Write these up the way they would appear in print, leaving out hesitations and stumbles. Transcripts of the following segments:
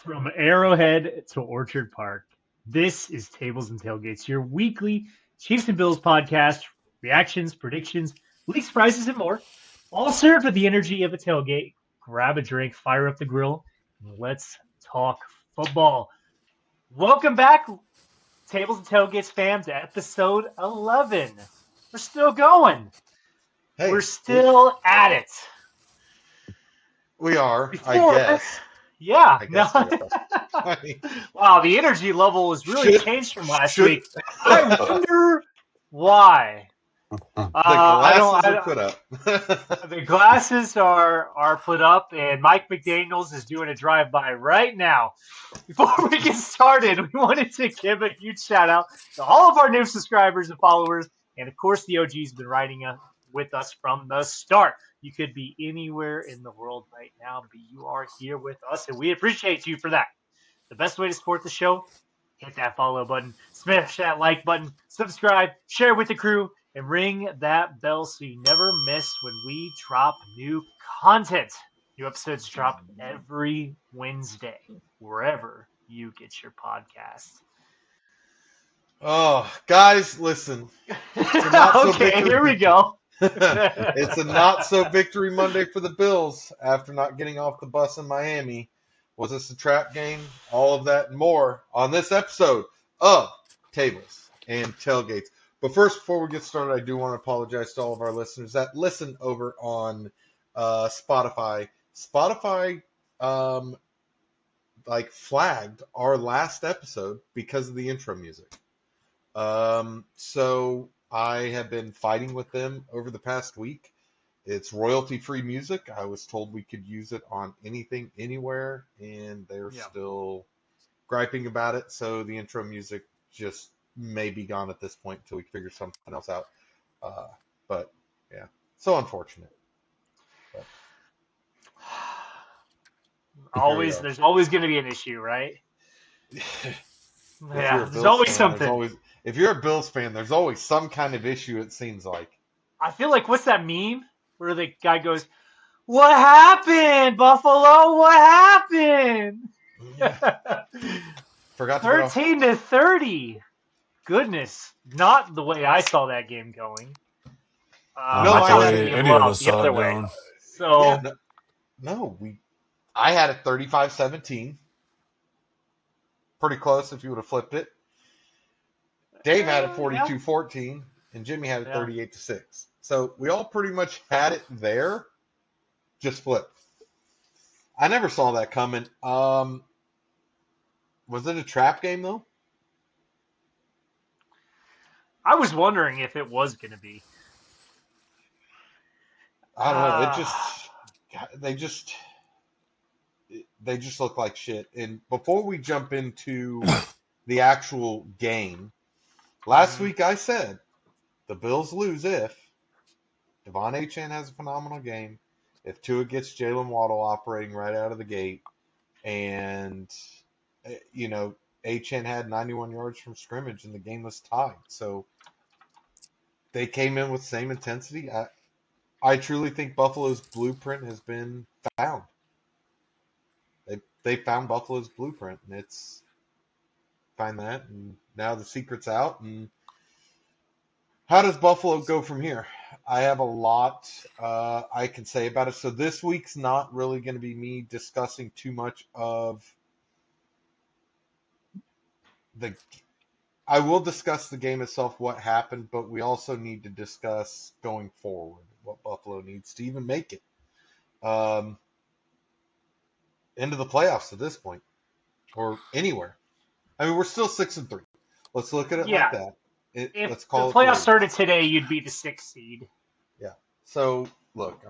From Arrowhead to Orchard Park, this is Tables and Tailgates, your weekly Chiefs and Bills podcast. Reactions, predictions, league surprises, and more. All served with the energy of a tailgate. Grab a drink, fire up the grill, and let's talk football. Welcome back, Tables and Tailgates fam, to episode 11. We're still going. We're Hey, still at it. we are, I Before, guess. yeah, I no. guess we are. I mean, Wow, the energy level has really should changed from last should week. I wonder why. the I glasses don't. are put up. The glasses are put up, and Mike McDaniel's is doing a drive-by right now. Before we get started, we wanted to give a huge shout out to all of our new subscribers and followers, and of course the OG's been riding with us from the start. You could be anywhere in the world right now, but you are here with us, and we appreciate you for that. The best way to support the show, hit that follow button, smash that like button, subscribe, share with the crew, and ring that bell so you never miss when we drop new content. New episodes drop every Wednesday, wherever you get your podcasts. Oh, guys, listen. Okay, here we go. It's a not so victory Monday for the Bills after not getting off the bus in Miami. Was this a trap game? All of that and more on this episode of Tables and Tailgates. But first, before we get started, I do want to apologize to all of our listeners that listen over on Spotify. Spotify flagged our last episode because of the intro music. So I have been fighting with them over the past week. It's royalty-free music. I was told we could use it on anything, anywhere, and they're still griping about it. So the intro music just may be gone at this point until we figure something else out. But yeah, so unfortunate. But, There's always going to be an issue, right? Yeah, there's always something. If you're a Bills fan, there's always some kind of issue, it seems like. I feel like, what's that meme where the guy goes, "What happened, Buffalo? What happened?" Forgot to 13-30. Goodness, not the way I saw that game going. Not the way any of us saw it going. So I had it 35-17. Pretty close if you would have flipped it. Dave had it 42-14, and Jimmy had it 38-6. So we all pretty much had it there, just flipped. I never saw that coming. Was it a trap game, though? I was wondering if it was going to be. I don't know. They just look like shit. And before we jump into the actual game, last week I said the Bills lose if Devon Achane has a phenomenal game, if Tua gets Jalen Waddle operating right out of the gate, and Achane had 91 yards from scrimmage and the game was tied. So they came in with the same intensity. I truly think Buffalo's blueprint has been found. They found Buffalo's blueprint, and it's find that, and now the secret's out. And how does Buffalo go from here? I have a lot I can say about it. So this week's not really going to be me discussing too much of I will discuss the game itself, what happened, but we also need to discuss going forward what Buffalo needs to even make it into the playoffs at this point, or anywhere. I mean, we're still 6-3. Let's look at it like that. Let's call it. If the playoffs started today, you'd be the 6th seed. Yeah. So look,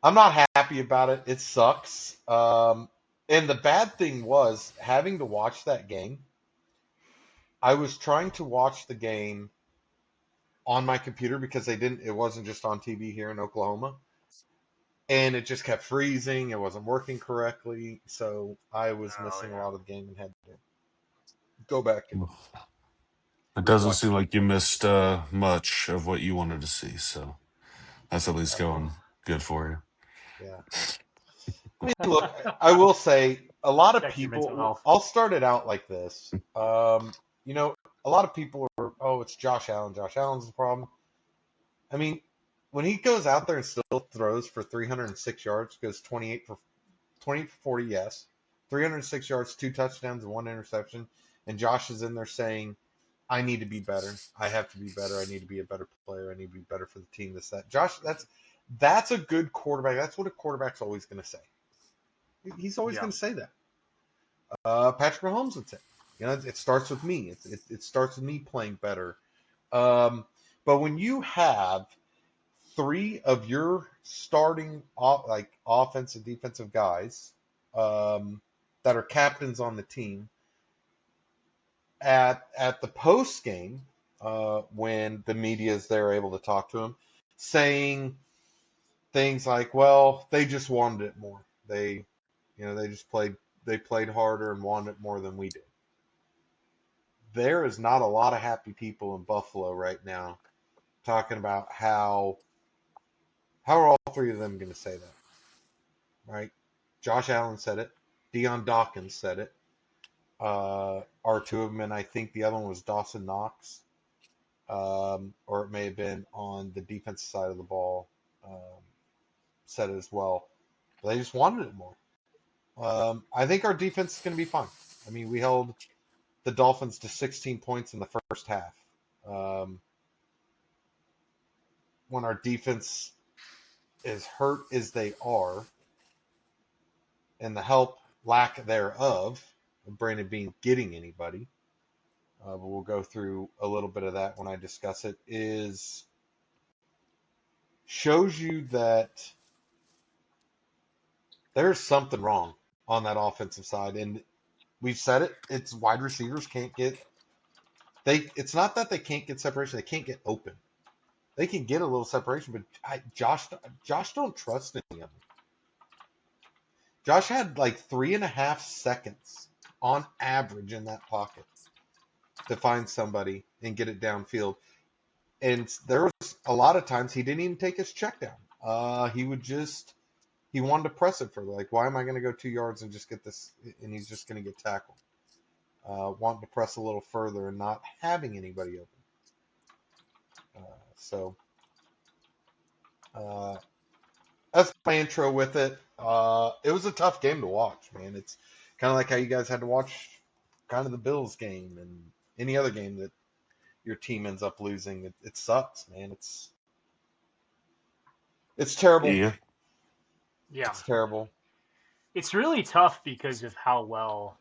I'm not happy about it. It sucks. And the bad thing was having to watch that game. I was trying to watch the game on my computer because it wasn't just on TV here in Oklahoma. And it just kept freezing. It wasn't working correctly. So I was missing a lot of the game and had to go back. It doesn't seem like you missed much of what you wanted to see. So that's at least going good for you. Yeah. I mean, look, I will say a lot of Protect your mental people. health. I'll start it out like this. A lot of people are, oh, it's Josh Allen. Josh Allen's the problem. I mean, when he goes out there and still throws for 306 yards, goes 20 for 40, yes, 306 yards, 2 touchdowns, and 1 interception, and Josh is in there saying, I need to be better. I have to be better. I need to be a better player. I need to be better for the team. This, that. Josh, that's a good quarterback. That's what a quarterback's always going to say. He's always Yeah. going to say that. Patrick Mahomes would say, it starts with me. It starts with me playing better. But when you have 3 of your starting offensive, defensive guys that are captains on the team at the post game, when the media is there able to talk to him, saying things like, "Well, they just wanted it more. They played harder and wanted it more than we did." There is not a lot of happy people in Buffalo right now talking about how are all 3 of them going to say that, right? Josh Allen said it. Deion Dawkins said it. Are 2 of them, and I think the other one was Dawson Knox, or it may have been on the defensive side of the ball, said it as well. They just wanted it more. I think our defense is going to be fine. I mean, we held the Dolphins to 16 points in the first half. When our defense is hurt as they are, and the lack thereof, of Brandon Beane getting anybody, but we'll go through a little bit of that when I discuss it, shows you that there's something wrong on that offensive side. And we've said it, it's wide receivers it's not that they can't get separation, they can't get open. They can get a little separation, but Josh don't trust any of them. Josh had like 3.5 seconds on average in that pocket to find somebody and get it downfield. And there was a lot of times he didn't even take his check down. He wanted to press it further. Like, why am I going to go 2 yards and just get this? And he's just going to get tackled. Wanting to press a little further and not having anybody open. That's my intro with it. It was a tough game to watch, man. It's kind of like how you guys had to watch kind of the Bills game and any other game that your team ends up losing. It sucks, man. It's terrible. Yeah. Yeah. It's terrible. It's really tough because of how well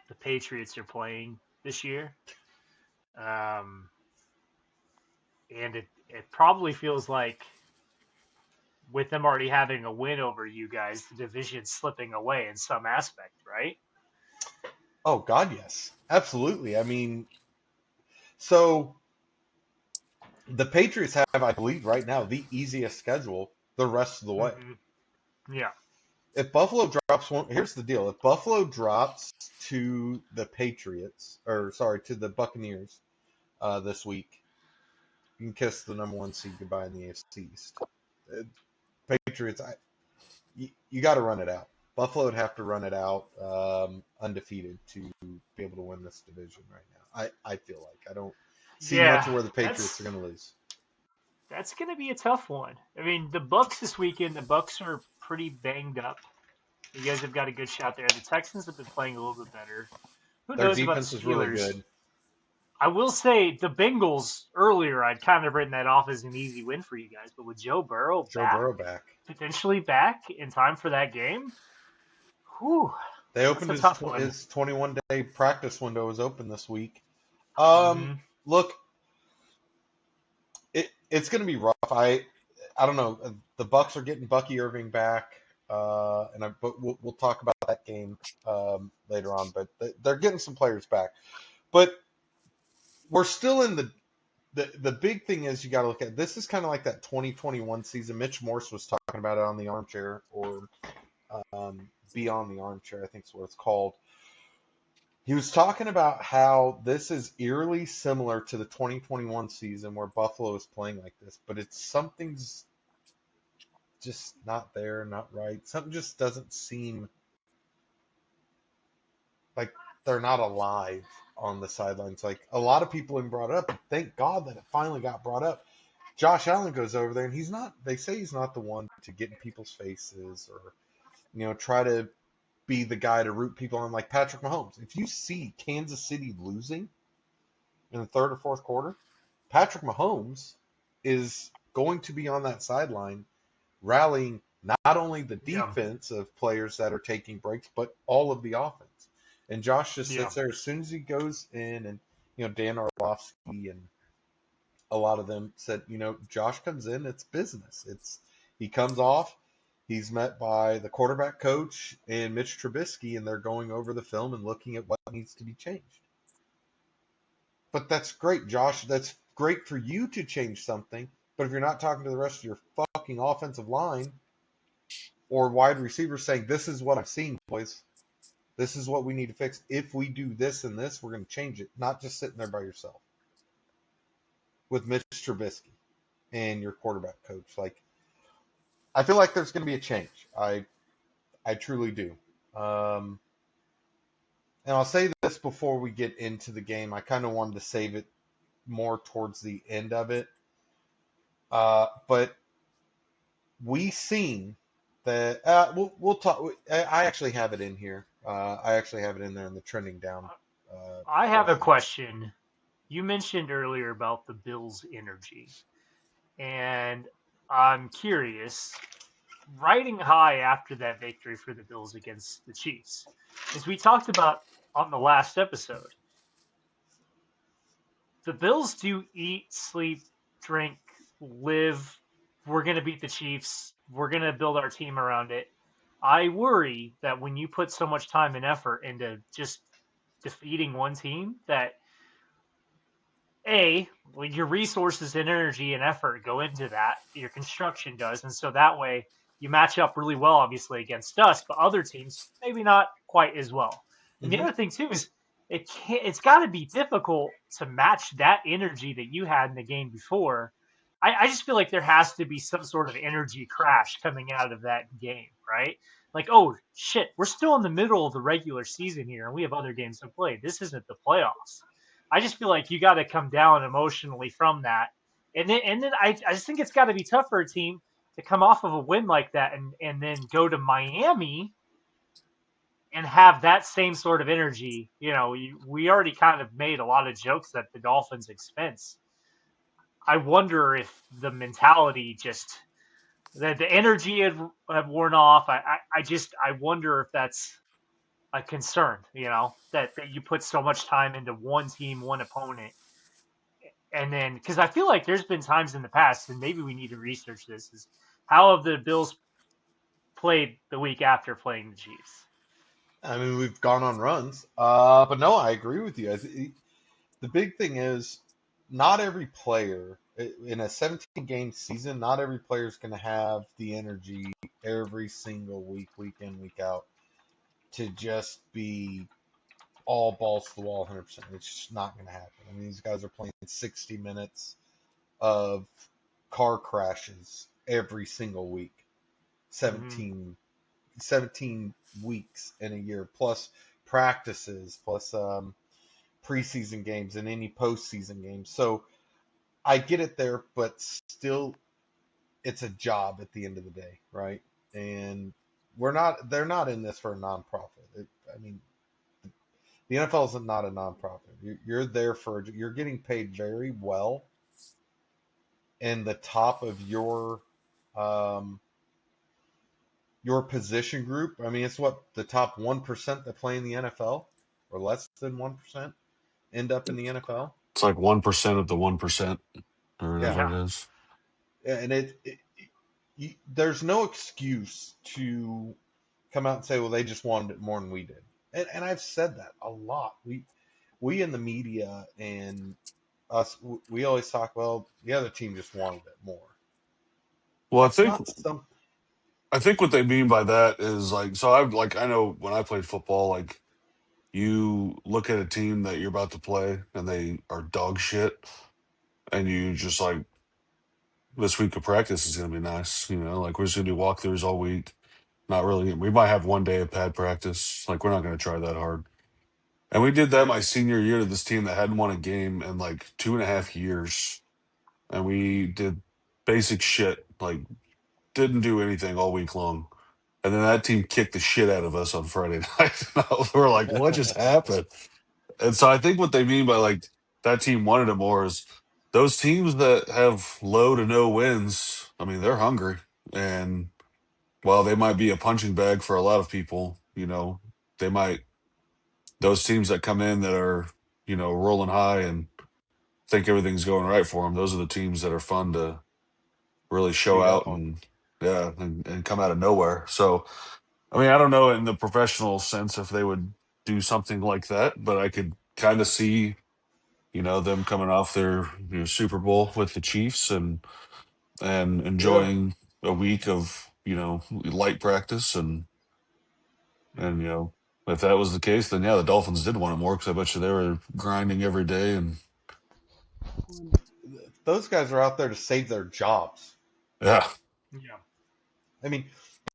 the Patriots are playing this year. And it probably feels like with them already having a win over you guys, the division's slipping away in some aspect, right? Oh, God, yes. Absolutely. I mean, so the Patriots have, I believe, right now, the easiest schedule the rest of the way. Mm-hmm. Yeah. If Buffalo drops one, here's the deal. If Buffalo drops to the to the Buccaneers this week, you can kiss the number 1 seed goodbye in the AFC East. Patriots, you got to run it out. Buffalo would have to run it out undefeated to be able to win this division right now. I feel like I don't see much of where the Patriots are going to lose. That's going to be a tough one. I mean, the Bucks this weekend, the Bucks are pretty banged up. You guys have got a good shot there. The Texans have been playing a little bit better. Who Their knows about defense the is really Steelers? good. I will say the Bengals earlier, I'd kind of written that off as an easy win for you guys, but with Joe Burrow back, potentially back in time for that game, whew, they that's opened a tough one. his 21-day practice window was open this week. Mm-hmm. Look, it's going to be rough. I don't know. The Bucks are getting Bucky Irving back, but we'll talk about that game later on. But they're getting some players back. But we're still in the big thing is you got to look at this is kind of like that 2021 season. Mitch Morse was talking about it on the Armchair or Beyond the Armchair, I think is what it's called. He was talking about how this is eerily similar to the 2021 season where Buffalo is playing like this, but it's just not there, not right. Something just doesn't seem like they're not alive on the sidelines. Like a lot of people even brought it up. Thank God that it finally got brought up. Josh Allen goes over there and he's not. They say he's not the one to get in people's faces or try to be the guy to root people on like Patrick Mahomes. If you see Kansas City losing in the third or fourth quarter, Patrick Mahomes is going to be on that sideline rallying not only the Yeah, defense of players that are taking breaks, but all of the offense. And Josh just yeah, sits there as soon as he goes in, and Dan Orlovsky and a lot of them said, Josh comes in, it's business. He comes off, he's met by the quarterback coach and Mitch Trubisky, and they're going over the film and looking at what needs to be changed. But that's great, Josh. That's great for you to change something. But if you're not talking to the rest of your fucking offensive line or wide receivers saying, this is what I've seen, boys. This is what we need to fix. If we do this and this, we're going to change it. Not just sitting there by yourself with Mitch Trubisky and your quarterback coach. Like, I feel like there's going to be a change. I truly do. And I'll say this before we get into the game. I kind of wanted to save it more towards the end of it. But we seen that we'll talk. I actually have it in here. I actually have it in there in the trending down. I have a portion. question. You mentioned earlier about the Bills' energy, and I'm curious. Riding high after that victory for the Bills against the Chiefs, as we talked about on the last episode, the Bills do eat, sleep, drink, live. We're going to beat the Chiefs. We're going to build our team around it. I worry that when you put so much time and effort into just defeating one team, that like your resources and energy and effort go into that, your construction does, and so that way you match up really well, obviously, against us, but other teams maybe not quite as well. And the Mm-hmm. other thing too is it's got to be difficult to match that energy that you had in the game before. I just feel like there has to be some sort of energy crash coming out of that game, right? Like, oh shit, we're still in the middle of the regular season here, and we have other games to play. This isn't the playoffs. I just feel like you got to come down emotionally from that, and then I just think it's got to be tough for a team to come off of a win like that and then go to Miami and have that same sort of energy. We already kind of made a lot of jokes at the Dolphins' expense. I wonder if the mentality just that the energy had worn off. I wonder if that's a concern. That you put so much time into one team, one opponent, and then because I feel like there's been times in the past, and maybe we need to research this, is how have the Bills played the week after playing the Chiefs? I mean, we've gone on runs. But no, I agree with you. The big thing is not every player in a 17 game season, not every player is going to have the energy every single week, week in, week out, to just be all balls to the wall 100%. It's just not going to happen. I mean, these guys are playing 60 minutes of car crashes every single week, Mm-hmm. 17 weeks in a year, plus practices, plus preseason games and any postseason games. So I get it there, but still, it's a job at the end of the day, right? And they're not in this for a nonprofit. I mean, the NFL is not a nonprofit. You're there you're getting paid very well in the top of um, your position group. I mean, it's what the top 1% that play in the NFL, or less than 1% end up in the NFL. It's like 1% of the 1%, or Yeah, whatever Yeah. it is. and there's no excuse to come out and say, well, they just wanted it more than we did. And I've said that a lot. We in the media and us, we always talk, well, the other team just wanted it more. Well, That's not some. I think what they mean by that is like, so I know when I played football, like you look at a team that you're about to play and they are dog shit, and you just like this week of practice is going to be nice. Like we're just going to do walkthroughs all week. Not really. We might have one day of pad practice. Like we're not going to try that hard. And we did that Right. my senior year to this team that hadn't won a game in like 2.5 years. And we did basic shit, like didn't do anything all week long. And then that team kicked the shit out of us on Friday night. We're like, what just happened? And so I think what they mean by like that team wanted it more is those teams that have low to no wins, I mean, they're hungry. And while they might be a punching bag for a lot of people, they might, those teams that come in that are, rolling high and think everything's going right for them, those are the teams that are fun to really show Beat out up on. and, yeah, and come out of nowhere. So, I mean, I don't know in the professional sense if they would do something like that, but I could kind of see, them coming off their Super Bowl with the Chiefs and Yeah. enjoying a week of light practice and Mhm. if that was the case, then yeah, the Dolphins did want it more because I bet you they were grinding every day and Those guys are out there to save their jobs. yeah, Yeah. I mean,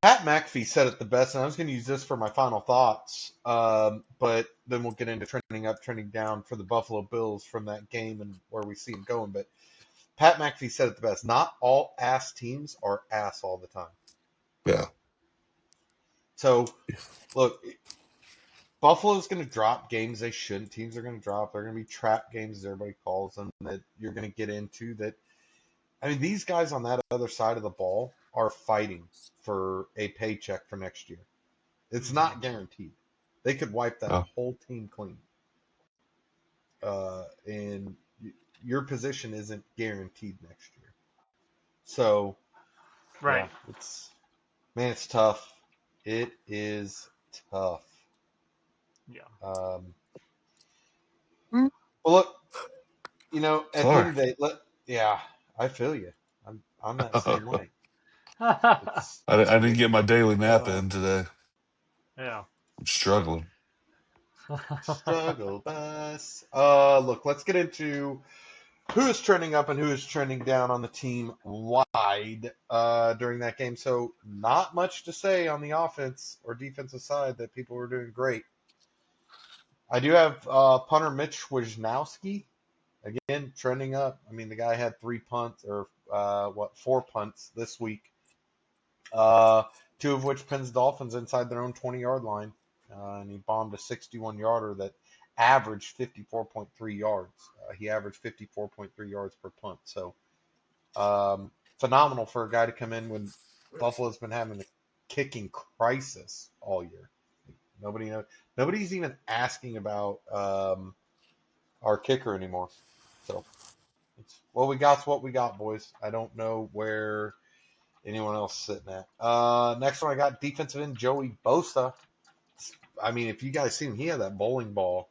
Pat McAfee said it the best, and I was going to use this for my final thoughts, but then we'll get into trending up, trending down for the Buffalo Bills from that game and where we see them going. But Pat McAfee said it the best. Not all ass teams are ass all the time. yeah, So, look, Buffalo's going to drop games they shouldn't. Teams are going to drop. They're going to be trap games, as everybody calls them, that you're going to get into that. I mean, these guys on that other side of the ball are fighting for a paycheck for next year. It's Mhm. not guaranteed. They could wipe that yeah. whole team clean. And your position isn't guaranteed next year. So, yeah, Right. it's tough. It is tough. Yeah. Um, well, look, at the Sorry. end of the day, yeah, I feel you. I'm that same way. It's I didn't it's get my daily nap tough. in today. Yeah. I'm struggling. Struggle bus. Look, let's get into who is trending up and who is trending down on the team wide during that game. So not much to say on the offense or defensive side that people were doing great. I do have punter Mitch Wisnowski again trending up. I mean, the guy had 3 punts or 4 punts this week, uh, two of which pins Dolphins inside their own 20-yard line, and he bombed a 61-yarder that averaged 54.3 yards. He averaged 54.3 yards per punt. So phenomenal for a guy to come in when Buffalo's been having a kicking crisis all year. Nobody knows. Nobody's even asking about our kicker anymore. So it's what we got's what we got, boys. I don't know where anyone else is sitting at. Next one I got defensive end Joey Bosa. I mean, if you guys seen him, he had that bowling ball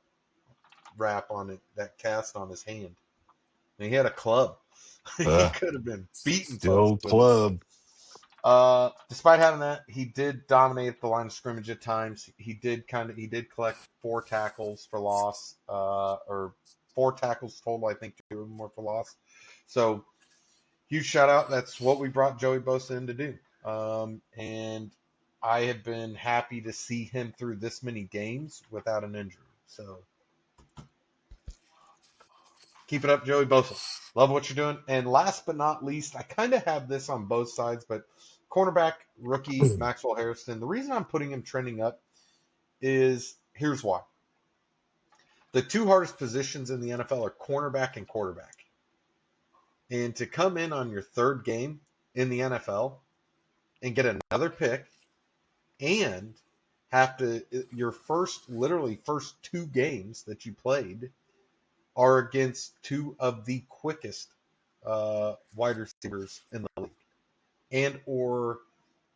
wrap on it, that cast on his hand. And he had a club. He Yeah, could have been beating the folks old with it. club. Despite having that, he did dominate the line of scrimmage at times. He did collect 4 tackles for loss, or 4 tackles total. I think 2 of them were for loss. So huge shout out. That's what we brought Joey Bosa in to do. And I have been happy to see him through this many games without an injury. So keep it up, Joey Bosa. Love what you're doing. And last but not least, I kind of have this on both sides, but cornerback rookie Maxwell Harrison. The reason I'm putting him trending up is here's why. The two hardest positions in the NFL are cornerback and quarterback. And to come in on your third game in the NFL and get another pick and have to your literally first 2 games that you played are against two of the quickest wide receivers in the league, and or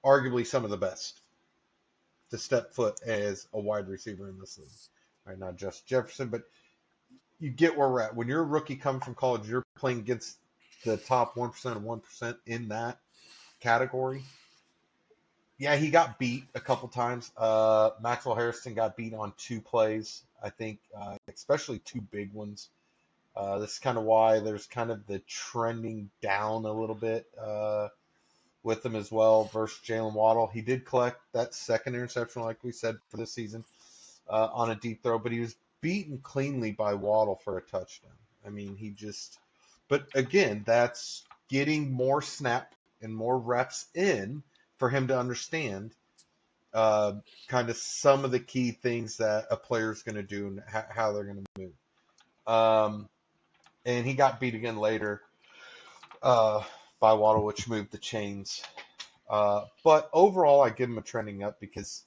arguably some of the best to step foot as a wide receiver in this league. Right, not just Jefferson, but you get where we're at. When you're a rookie coming from college, you're playing against the top 1% of 1% in that category. Yeah, he got beat a couple times. Maxwell Harrison got beat on 2 plays, I think, especially 2 big ones. This is kind of why there's kind of the trending down a little bit with him as well versus Jalen Waddle. He did collect that second interception, like we said, for this season on a deep throw, but he was beaten cleanly by Waddle for a touchdown. I mean, but again, that's getting more snap and more reps in for him to understand kind of some of the key things that a player is going to do and how they're going to move. And he got beat again later by Waddle, which moved the chains. But overall, I give him a trending up because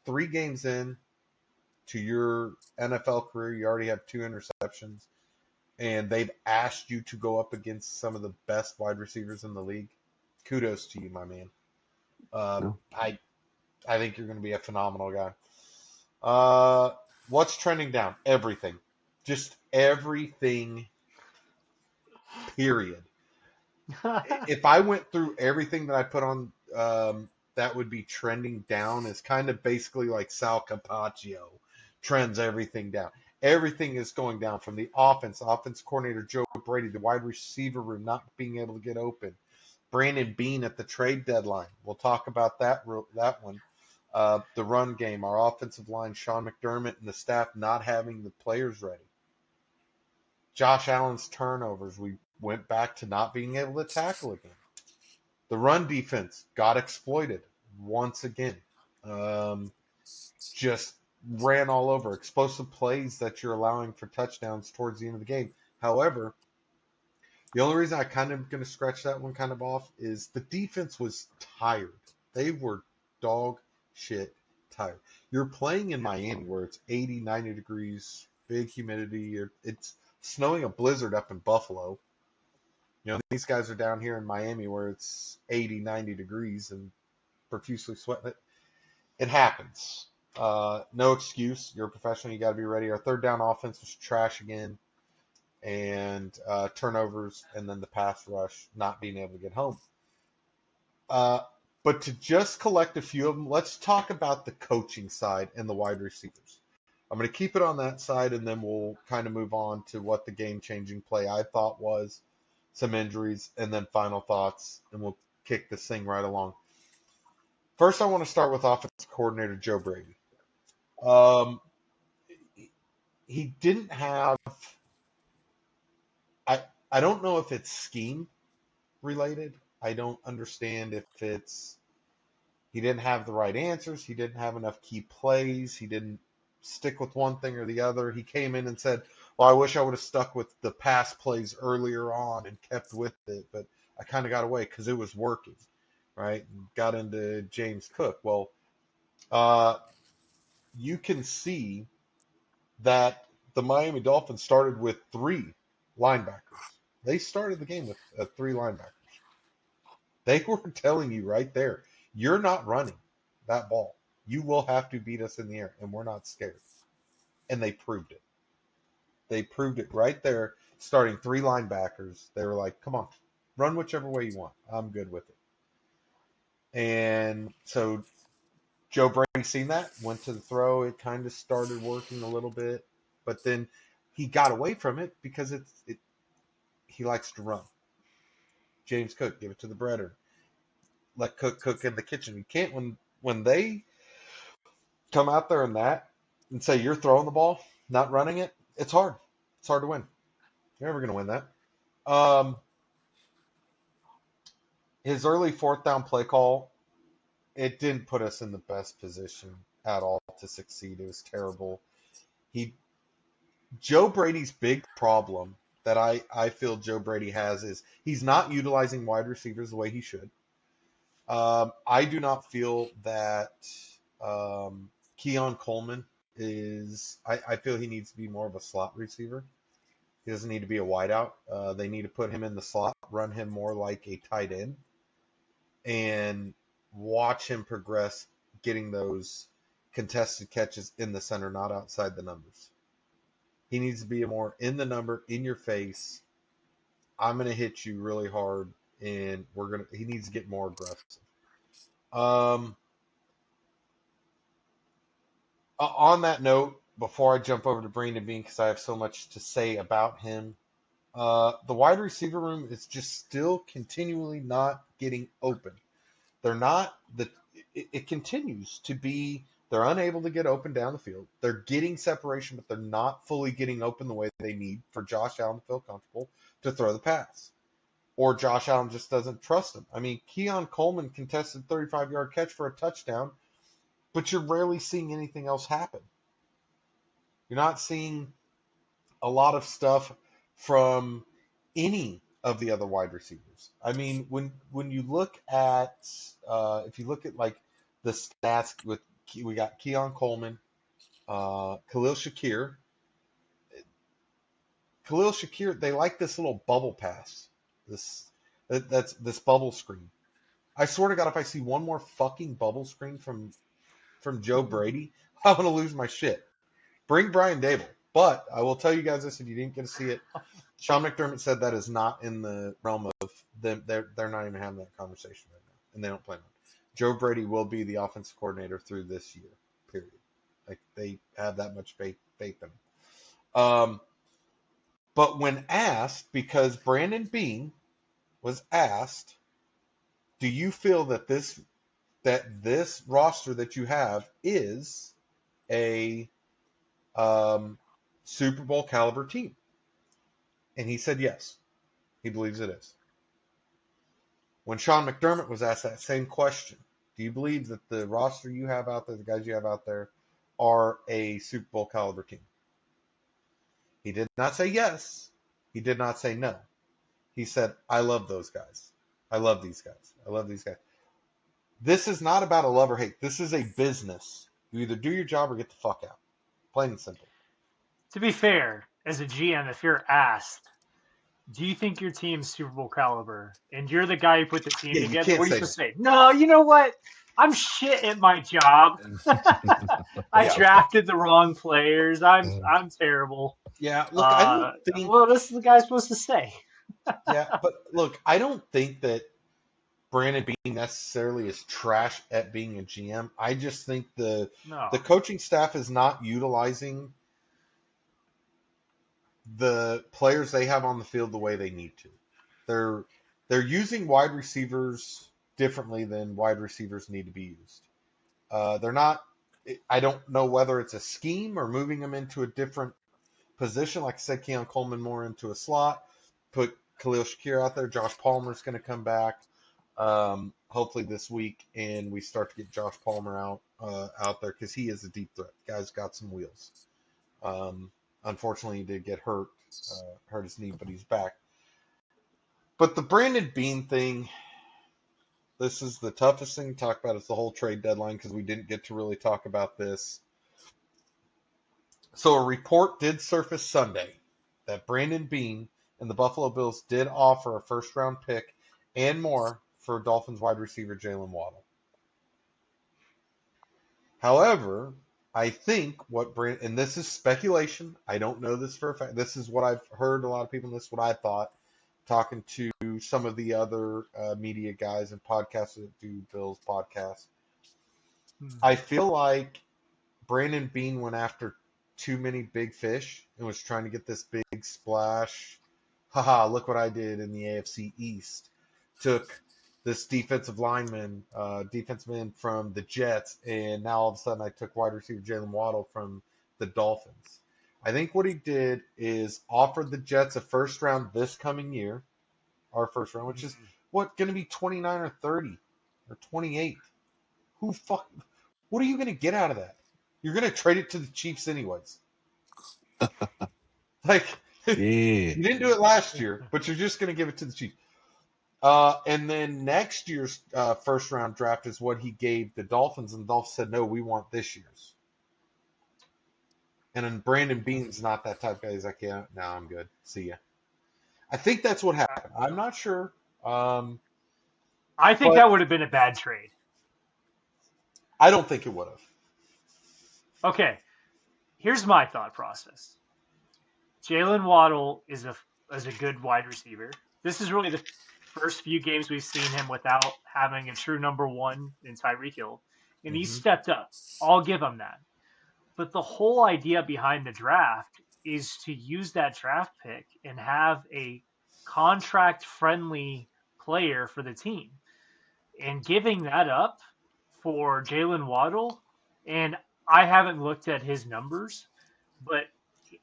3 games in to your NFL career, you already have 2 interceptions, and they've asked you to go up against some of the best wide receivers in the league. Kudos to you, my man. Yeah. I think you're going to be a phenomenal guy. What's trending down? Everything. Just everything, period. If I went through everything that I put on that would be trending down, is kind of basically like Sal Capaccio trends everything down. Everything is going down from the offense coordinator Joe Brady, the wide receiver room not being able to get open, Brandon Beane at the trade deadline. We'll talk about that one. The run game, our offensive line, Sean McDermott and the staff not having the players ready. Josh Allen's turnovers, we went back to not being able to tackle again. The run defense got exploited once again. Just ran all over. Explosive plays that you're allowing for touchdowns towards the end of the game. However, the only reason I kind of going to scratch that one kind of off is the defense was tired. They were dog shit tired. You're playing in Miami where it's 80, 90 degrees, big humidity. It's snowing a blizzard up in Buffalo. You know, these guys are down here in Miami where it's 80, 90 degrees and profusely sweating. It happens. No excuse. You're a professional. You got to be ready. Our third down offense was trash again. And turnovers, and then the pass rush not being able to get home. But to just collect a few of them, let's talk about the coaching side and the wide receivers. I'm going to keep it on that side, and then we'll kind of move on to what the game-changing play I thought was, some injuries, and then final thoughts, and we'll kick this thing right along. First, I want to start with offensive coordinator Joe Brady. He didn't have I don't know if it's scheme related. I don't understand if it's he didn't have the right answers. He didn't have enough key plays. He didn't stick with one thing or the other. He came in and said, well, I wish I would have stuck with the pass plays earlier on and kept with it, but I kind of got away because it was working, right? And got into James Cook. Well, you can see that the Miami Dolphins started with 3 linebackers. They started the game with 3 linebackers. They were telling you right there, you're not running that ball. You will have to beat us in the air, and we're not scared. And they proved it. They proved it right there, starting 3 linebackers. They were like, come on, run whichever way you want. I'm good with it. And so Joe Brady seen that, went to the throw. It kind of started working a little bit, but then he got away from it because he likes to run. James Cook, give it to the breader. Let Cook cook in the kitchen. You can't when they come out there and say you're throwing the ball, not running it. It's hard. It's hard to win. You're never going to win that. His early 4th down play call, it didn't put us in the best position at all to succeed. It was terrible. Joe Brady's big problem that I feel Joe Brady has is he's not utilizing wide receivers the way he should. I do not feel that Keon Coleman is. I feel he needs to be more of a slot receiver. He doesn't need to be a wideout. They need to put him in the slot, run him more like a tight end, and watch him progress, getting those contested catches in the center, not outside the numbers. He needs to be more in the number, in your face. I'm going to hit you really hard, and he needs to get more aggressive. On that note, before I jump over to Brandon Beane, because I have so much to say about him, The wide receiver room is just still continually not getting open. They're not the. It continues to be. They're unable to get open down the field. They're getting separation, but they're not fully getting open the way they need for Josh Allen to feel comfortable to throw the pass. Or Josh Allen just doesn't trust him. I mean, Keon Coleman contested 35-yard catch for a touchdown, but you're rarely seeing anything else happen. You're not seeing a lot of stuff from any of the other wide receivers. I mean, when you look at if you look at like the stats with we got Keon Coleman, Khalil Shakir. Khalil Shakir, they like this little bubble pass, that's this bubble screen. I swear to God, if I see one more fucking bubble screen from Joe Brady, I'm gonna lose my shit. Bring Brian Dable. But I will tell you guys this: if you didn't get to see it, Sean McDermott said that is not in the realm of them. They're not even having that conversation right now, and they don't plan on. Joe Brady will be the offensive coordinator through this year. Period. Like they have that much faith in him. But when asked, because Brandon Beane was asked, do you feel that this roster that you have is a Super Bowl caliber team? And he said yes. He believes it is. When Sean McDermott was asked that same question, do you believe that the roster you have out there, the guys you have out there, are a Super Bowl caliber team? He did not say yes. He did not say no. He said, I love those guys. I love these guys. I love these guys. This is not about a love or hate. This is a business. You either do your job or get the fuck out. Plain and simple. To be fair, as a GM, if you're asked, do you think your team's Super Bowl caliber, and you're the guy who put the team Yeah, you together, can't what are you say supposed to say? No, you know what? I'm shit at my job. I drafted the wrong players. I'm terrible. Yeah, look, I don't think. Well, this is the guy supposed to say. Yeah, but look, I don't think that Brandon Beane necessarily is trash at being a GM. I just think the No. coaching staff is not utilizing the players they have on the field the way they need to. They're using wide receivers differently than wide receivers need to be used. They're not. I don't know whether it's a scheme or moving them into a different position. Like I said, Keon Coleman more into a slot. Put Khalil Shakir out there. Josh Palmer's going to come back hopefully this week, and we start to get Josh Palmer out there because he is a deep threat. The guy's got some wheels. Unfortunately, he did get hurt his knee, but he's back. But the Brandon Beane thing, this is the toughest thing to talk about. It's the whole trade deadline because we didn't get to really talk about this. So a report did surface Sunday that Brandon Beane and the Buffalo Bills did offer a first-round pick and more for Dolphins wide receiver Jalen Waddle. However, I think and this is speculation. I don't know this for a fact. This is what I've heard a lot of people, and this is what I thought, talking to some of the other media guys and podcasters that do Bills podcasts. I feel like Brandon Beane went after too many big fish and was trying to get this big splash. Haha, look what I did in the AFC East. Took this defensive lineman from the Jets, and now all of a sudden I took wide receiver Jalen Waddle from the Dolphins. I think what he did is offered the Jets a first round this coming year, our first round, which is going to be 29 or 30 or 28. What are you going to get out of that? You're going to trade it to the Chiefs anyways. Like, you didn't do it last year, but you're just going to give it to the Chiefs. And then next year's first round draft is what he gave the Dolphins, and the Dolphins said, no, we want this year's. And then Brandon Beane's not that type of guy. He's like, yeah, no, I'm good. See ya. I think that's what happened. I'm not sure. I think that would have been a bad trade. I don't think it would have. Okay, here's my thought process. Jalen Waddle is a good wide receiver. This is really the first few games we've seen him without having a true number one in Tyreek Hill, and he's stepped up. I'll give him that. But the whole idea behind the draft is to use that draft pick and have a contract friendly player for the team. And giving that up for Jalen Waddle, and I haven't looked at his numbers, but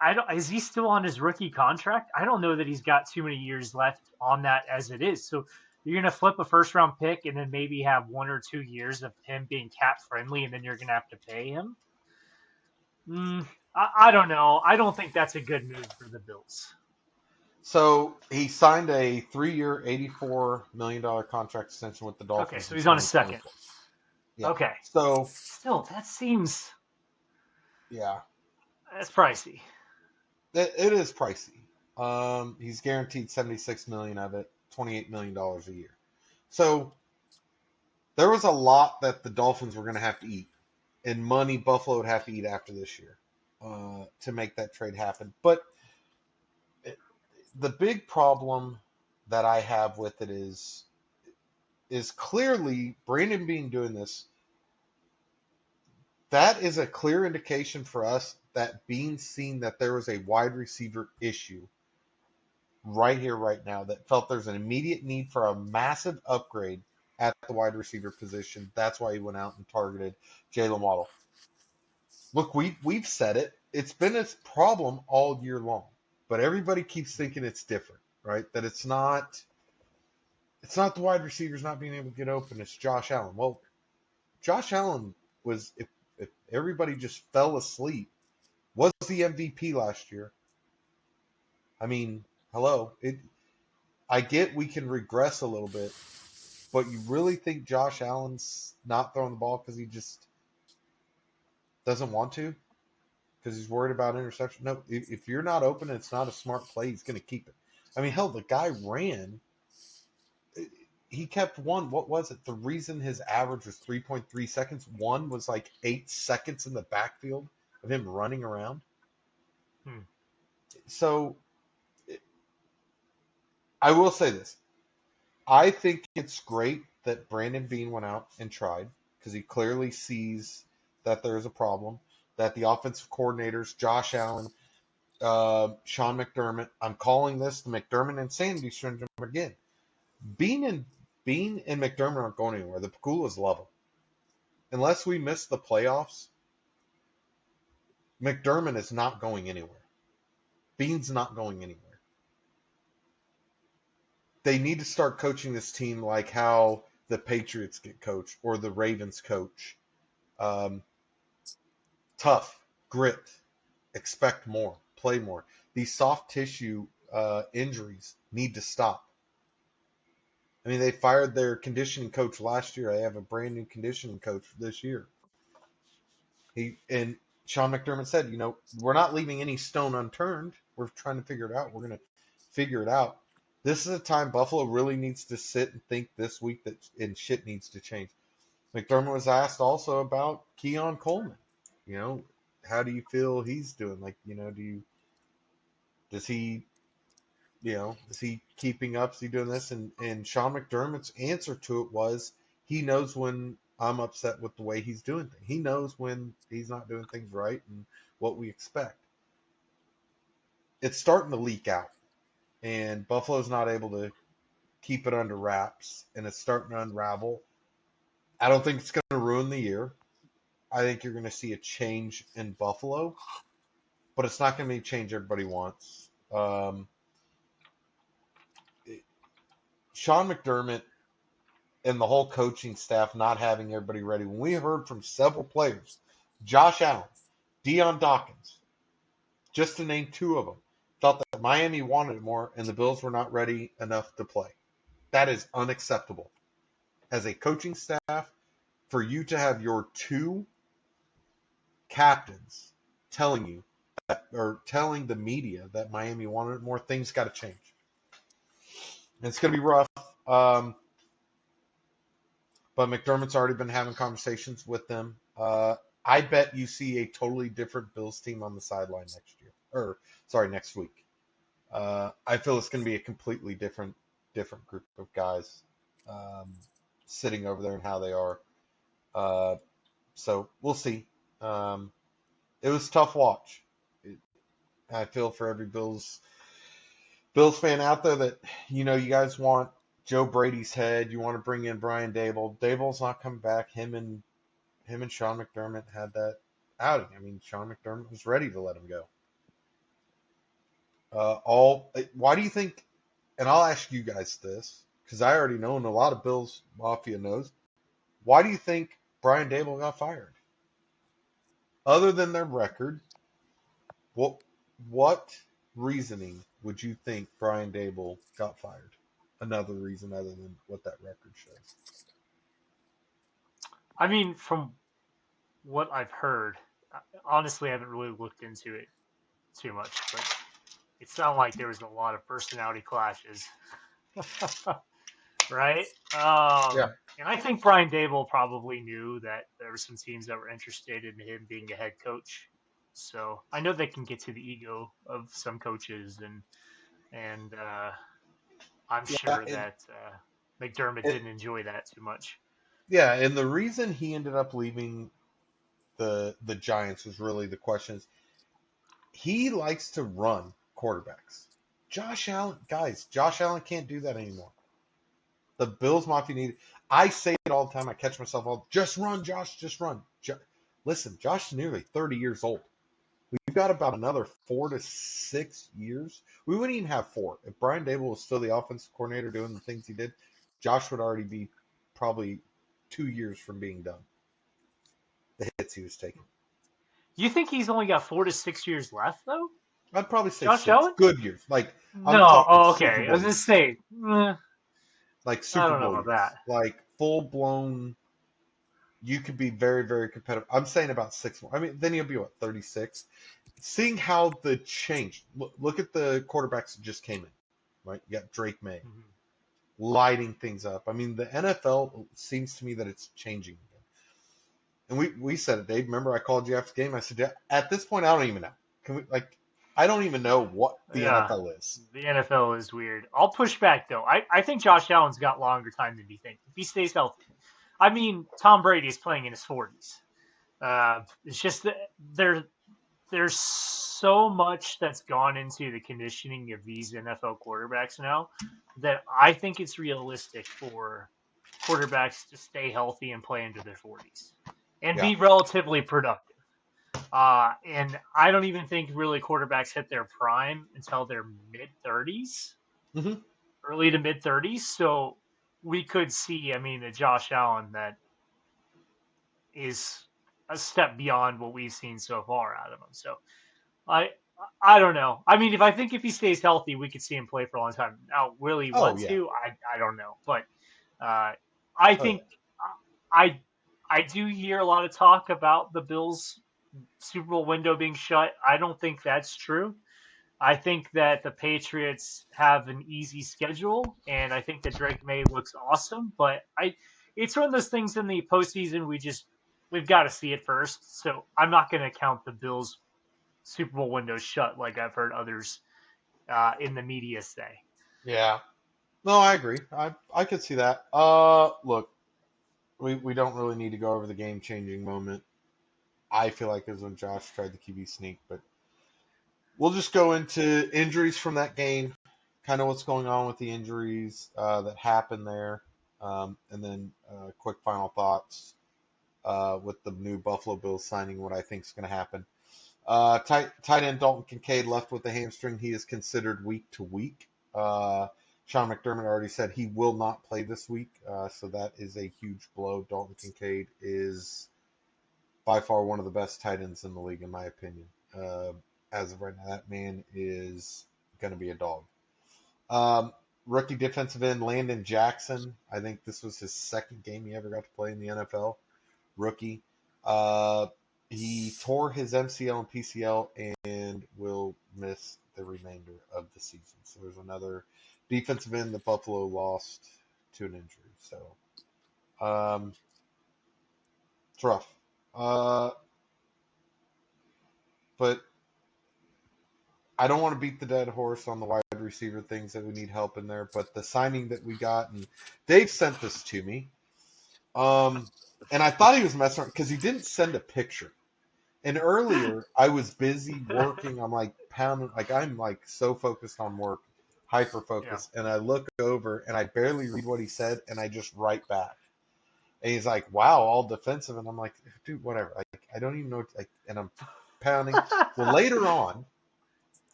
I don't. Is he still on his rookie contract? I don't know that he's got too many years left on that as it is. So you're gonna flip a first round pick and then maybe have 1 or 2 years of him being cap friendly, and then you're gonna have to pay him. I don't know. I don't think that's a good move for the Bills. So he signed a 3-year, $84 million contract extension with the Okay, Dolphins so in he's on a second. 2024. Yeah. Okay, So still that seems yeah, that's pricey. it is pricey. He's guaranteed $76 million of it, $28 million a year. So there was a lot that the Dolphins were going to have to eat, and money Buffalo would have to eat after this year to make that trade happen. But the big problem that I have with it is clearly Brandon Beane doing this. That is a clear indication for us that Beane seen that there was a wide receiver issue right here, right now, that felt there's an immediate need for a massive upgrade at the wide receiver position. That's why he went out and targeted Jalen Waddle. Look, we've said it. It's been a problem all year long, but everybody keeps thinking it's different, right? That it's not the wide receivers not being able to get open. It's Josh Allen. Well, Josh Allen was, if everybody just fell asleep, was the MVP last year. I mean, hello. I get we can regress a little bit, but you really think Josh Allen's not throwing the ball because he just doesn't want to? Because he's worried about interception? No, if you're not open and it's not a smart play, he's going to keep it. I mean, hell, the guy ran. He kept one. What was it? The reason his average was 3.3 seconds, one was like 8 seconds in the backfield of him running around. So I will say this. I think it's great that Brandon Beane went out and tried, because he clearly sees that there is a problem, that the offensive coordinators, Josh Allen, Sean McDermott, I'm calling this the McDermott insanity syndrome again. Beane and McDermott aren't going anywhere. The Paculas love him. Unless we miss the playoffs, McDermott is not going anywhere. Beane's not going anywhere. They need to start coaching this team like how the Patriots get coached or the Ravens coach. Tough, grit, expect more, play more. These soft tissue injuries need to stop. I mean, they fired their conditioning coach last year. They have a brand new conditioning coach this year. And Sean McDermott said, we're not leaving any stone unturned. We're trying to figure it out. We're going to figure it out. This is a time Buffalo really needs to sit and think this week and shit needs to change. McDermott was asked also about Keon Coleman. How do you feel he's doing? Is he keeping up? Is he doing this? And Sean McDermott's answer to it was, he knows when I'm upset with the way he's doing things. He knows when he's not doing things right and what we expect. It's starting to leak out, and Buffalo's not able to keep it under wraps, and it's starting to unravel. I don't think it's going to ruin the year. I think you're going to see a change in Buffalo, but it's not going to be a change everybody wants. Sean McDermott and the whole coaching staff not having everybody ready. When we heard from several players, Josh Allen, Deion Dawkins, just to name two of them, thought that Miami wanted it more and the Bills were not ready enough to play. That is unacceptable. As a coaching staff, for you to have your two captains telling you or telling the media that Miami wanted it more, things got to change. And it's going to be rough. But McDermott's already been having conversations with them. I bet you see a totally different Bills team on the sideline next week. I feel it's going to be a completely different group of guys sitting over there and how they are. So we'll see. It was a tough watch. I feel for every Bills fan out there that, you guys want Joe Brady's head. You want to bring in Brian Dable. Dable's not coming back. Him and Sean McDermott had that outing. I mean, Sean McDermott was ready to let him go. Why do you think? And I'll ask you guys this because I already know, and a lot of Bills Mafia knows. Why do you think Brian Dable got fired? Other than their record, what reasoning would you think Brian Dable got fired? Another reason other than what that record shows. I mean, from what I've heard, honestly, I haven't really looked into it too much, but it sounded like there was a lot of personality clashes, right? Yeah. And I think Brian Dable probably knew that there were some teams that were interested in him being a head coach. So I know they can get to the ego of some coaches, and I'm sure and, that McDermott didn't enjoy that too much. Yeah, and the reason he ended up leaving the Giants was really the question is he likes to run quarterbacks. Josh Allen can't do that anymore. The Bills Mafia need. I say it all the time. I catch myself just run, Josh, just run. Listen, Josh is nearly 30 years old. We've got about another 4 to 6 years. We wouldn't even have 4. If Brian Dable was still the offensive coordinator doing the things he did, Josh would already be probably 2 years from being done. The hits he was taking. You think he's only got 4 to 6 years left, though? I'd probably say Josh 6 Allen? good years. Like I'm No. talking Oh, Super okay. I Bowl was gonna years. say, Like I Super don't know Bowl about years. that. Like full blown. You could be very, very competitive. I'm saying about 6 more. I mean, then you'll be what 36. Seeing how the change. Look at the quarterbacks that just came in. Right, you got Drake May Mhm. lighting things up. I mean, the NFL seems to me that it's changing again. And we said it, Dave. Remember, I called you after the game. I said, yeah, at this point, I don't even know. I don't even know what the Yeah, NFL is. the NFL is weird. I'll push back though. I think Josh Allen's got longer time than we think if he stays healthy. I mean, Tom Brady is playing in his 40s. It's just that there's so much that's gone into the conditioning of these NFL quarterbacks now that I think it's realistic for quarterbacks to stay healthy and play into their 40s and Yeah. be relatively productive. And I don't even think really quarterbacks hit their prime until their mid 30s, Mm-hmm. early to mid 30s. So we could see, I mean, a Josh Allen that is a step beyond what we've seen so far out of him. So I I don't know. I mean, if he stays healthy, we could see him play for a long time. Now, will he Oh want yeah. to? I don't know, but I Oh yeah. think I I do hear a lot of talk about the Bills Super Bowl window being shut. I don't think that's true. I think that the Patriots have an easy schedule, and I think that Drake May looks awesome. But it's one of those things in the postseason we've got to see it first. So I'm not going to count the Bills Super Bowl window shut like I've heard others in the media say. Yeah. No, I agree. I could see that. Look, we don't really need to go over the game changing moment. I feel like it was when Josh tried the QB sneak, but we'll just go into injuries from that game, kind of what's going on with the injuries that happened there, and then quick final thoughts with the new Buffalo Bills signing, what I think is going to happen. Tight end Dalton Kincaid left with a hamstring. He is considered week to week. Sean McDermott already said he will not play this week, so that is a huge blow. Dalton Kincaid is by far one of the best tight ends in the league, in my opinion. As of right now, that man is going to be a dog. Rookie defensive end Landon Jackson. I think this was his second game he ever got to play in the NFL. Rookie. He tore his MCL and PCL and will miss the remainder of the season. So there's another defensive end that Buffalo lost to an injury. So it's rough. But I don't want to beat the dead horse on the wide receiver things that we need help in there. But the signing that we got, and Dave sent this to me. And I thought he was messing around because he didn't send a picture. And earlier, I was busy working. I'm like pounding, like I'm like so focused on work, hyper Yeah. focused. And I look over and I barely read what he said, and I just write back. And he's like, "Wow, all defensive," and I'm like, "Dude, whatever." Like, I don't even know. Like, and I'm pounding. Well, later on,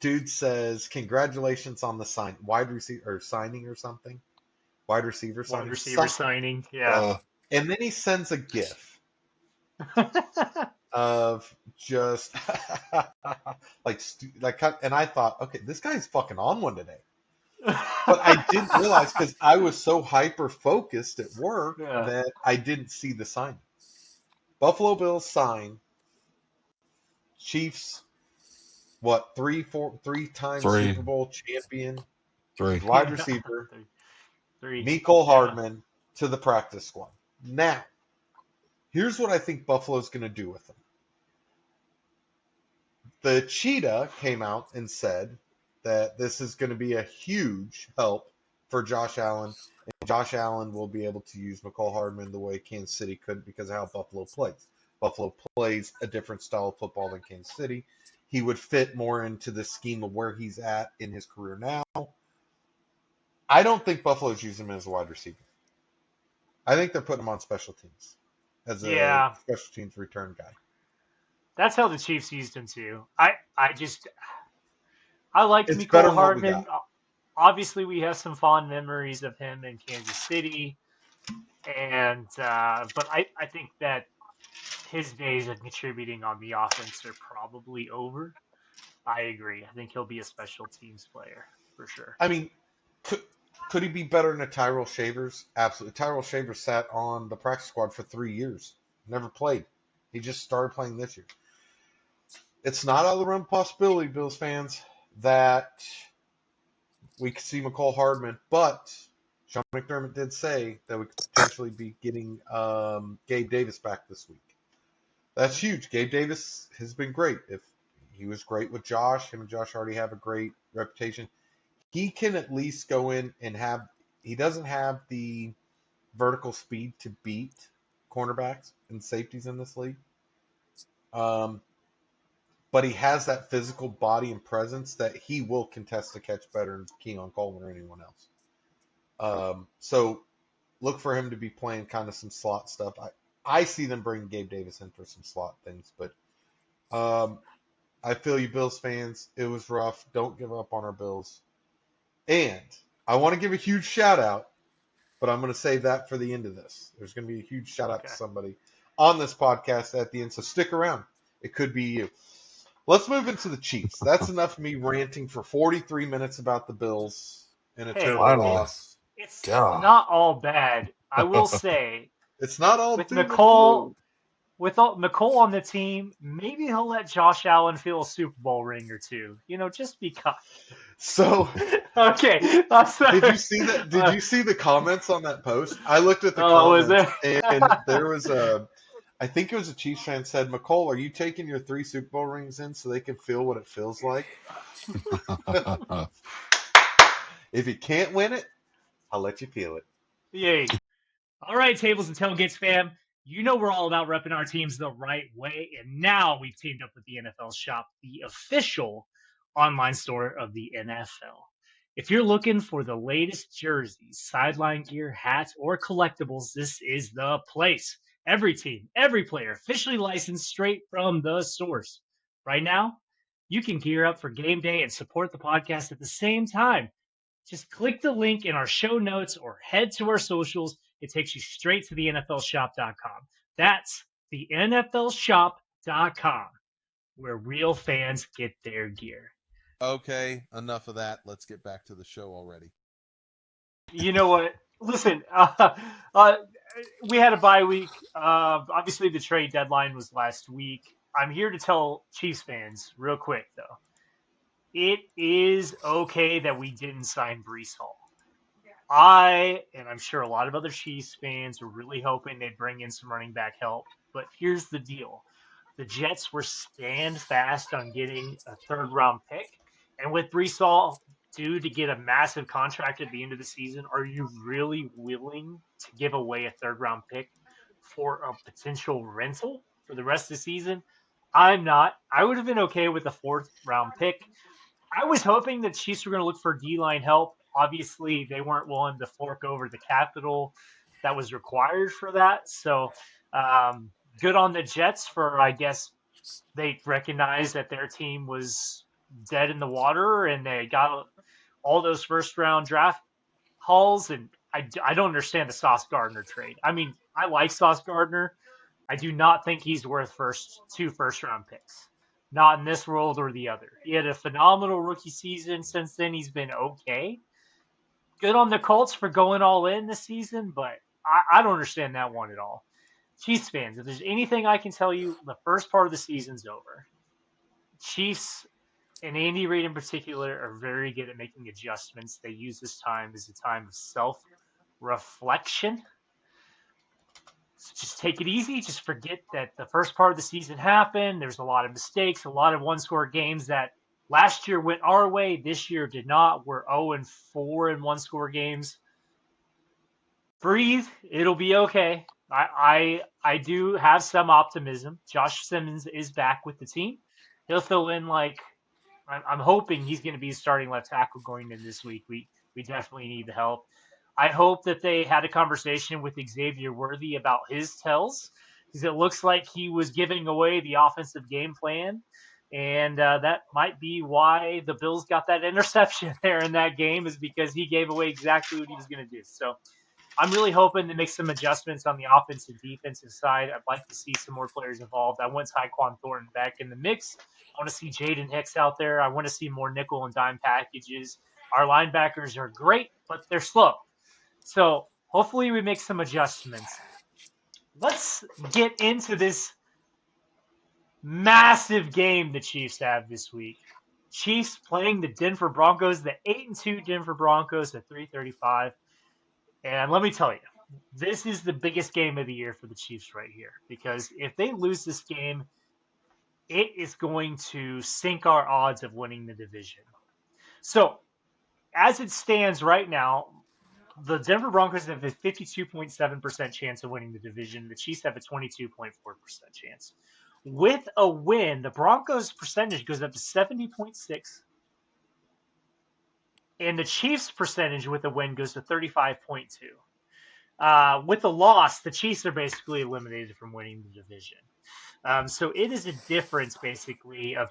dude says, "Congratulations on the wide receiver or signing or something, wide receiver Wide signing receiver something." signing. Yeah. Uh, And then he sends a GIF of just and I thought, okay, this guy's fucking on one today. But I didn't realize because I was so hyper focused at work Yeah. that I didn't see the sign. Buffalo Bills sign Chiefs, what, three-time three, Super Bowl champion, three. wide receiver, Three. Mecole Yeah. Hardman to the practice squad. Now, here's what I think Buffalo's going to do with him. The Cheetah came out and said that this is going to be a huge help for Josh Allen, and Josh Allen will be able to use Mecole Hardman the way Kansas City couldn't because of how Buffalo plays. Buffalo plays a different style of football than Kansas City. He would fit more into the scheme of where he's at in his career now. I don't think Buffalo's using him as a wide receiver. I think they're putting him on special teams as a Yeah. special teams return guy. That's how the Chiefs used him too. I liked It's better Mecole than what we Hardman. got. Obviously, we have some fond memories of him in Kansas City, and but I think that his days of contributing on the offense are probably over. I agree. I think he'll be a special teams player for sure. I mean, could, could he be better than a Tyrell Shavers? Absolutely. Tyrell Shavers sat on the practice squad for 3 years, never played. He just started playing this year. It's not out of the realm of possibility, Bills fans, that we could see Mecole Hardman, but Sean McDermott did say that we could potentially be getting Gabe Davis back this week. That's huge. Gabe Davis has been great. If he was great with Josh, him and Josh already have a great reputation. He can at least go in and have. He doesn't have the vertical speed to beat cornerbacks and safeties in this league. Um, but he has that physical body and presence that he will contest the catch better than Keon Coleman or anyone else. So look for him to be playing kind of some slot stuff. I see them bringing Gabe Davis in for some slot things, but I feel you, Bills fans. It was rough. Don't give up on our Bills. And I want to give a huge shout out, but I'm going to save that for the end of this. There's going to be a huge shout out to Okay. somebody on this podcast at the end, so stick around. It could be you. Let's move into the Chiefs. That's enough of me ranting for 43 minutes about the Bills and a Hey, terrible Finally. loss. it's God. not all bad. I will say It's not all with doom and gloom. McCole on the team, maybe he'll let Josh Allen feel a Super Bowl ring or two. Just because. So, Okay. did you see that? Did you see the comments on that post? I looked at the Oh, was comments, there? and there was I think it was a Chiefs fan said, "McCole, are you taking your 3 Super Bowl rings in so they can feel what it feels like? If you can't win it, I'll let you feel it." Yay. All right, Tables and Tailgates fam. You know we're all about repping our teams the right way, and now we've teamed up with the NFL Shop, the official online store of the NFL. If you're looking for the latest jerseys, sideline gear, hats, or collectibles, this is the place. Every team, every player, officially licensed straight from the source. Right now, you can gear up for game day and support the podcast at the same time. Just click the link in our show notes or head to our socials. It takes you straight to the NFLshop.com. That's the NFLshop.com, where real fans get their gear. Okay, enough of that. Let's get back to the show already. You know what? Listen, we had a bye week. Obviously, the trade deadline was last week. I'm here to tell Chiefs fans real quick, though. It is okay that we didn't sign Brees Hall. And I'm sure a lot of other Chiefs fans were really hoping they'd bring in some running back help. But here's the deal. The Jets were stand fast on getting a third round pick. And with Brees Hall due to get a massive contract at the end of the season, are you really willing to give away a third round pick for a potential rental for the rest of the season? I'm not. I would have been okay with the fourth round pick. I was hoping that Chiefs were going to look for D line help. Obviously, they weren't willing to fork over the capital that was required for that. So, good on the Jets for, I guess, they recognized that their team was dead in the water and they got all those first round draft hauls. And I don't understand the Sauce Gardner trade. I mean, I like Sauce Gardner. I do not think he's worth two first round picks. Not in this world or the other. He had a phenomenal rookie season. Since then, he's been okay. Good on the Colts for going all in this season, but I don't understand that one at all. Chiefs fans, if there's anything I can tell you, the first part of the season's over. Chiefs and Andy Reid in particular are very good at making adjustments. They use this time as a time of self reflection. So just take it easy. Just forget that the first part of the season happened. There's a lot of mistakes, a lot of one score games that last year went our way. This year did not. We're 0-4 in one score games. Breathe. It'll be okay. I do have some optimism. Josh Simmons is back with the team. He'll fill in like I'm hoping he's going to be starting left tackle going in this week. We definitely need the help. I hope that they had a conversation with Xavier Worthy about his tells because it looks like he was giving away the offensive game plan, and that might be why the Bills got that interception there in that game is because he gave away exactly what he was going to do. So I'm really hoping to make some adjustments on the offensive defensive side. I'd like to see some more players involved. I want Tyquan Thornton back in the mix. I want to see Jaden Hicks out there. I want to see more nickel and dime packages. Our linebackers are great, but they're slow. So hopefully we make some adjustments. Let's get into this massive game the Chiefs have this week. Chiefs playing the Denver Broncos, the 8-2 Denver Broncos at 3:35. And let me tell you, this is the biggest game of the year for the Chiefs right here because if they lose this game, it is going to sink our odds of winning the division. So, as it stands right now, the Denver Broncos have a 52.7% chance of winning the division. The Chiefs have a 22.4% chance. With a win, the Broncos percentage goes up to 70.6, and the Chiefs percentage with a win goes to 35.2. With the loss, the Chiefs are basically eliminated from winning the division. So it is a difference basically of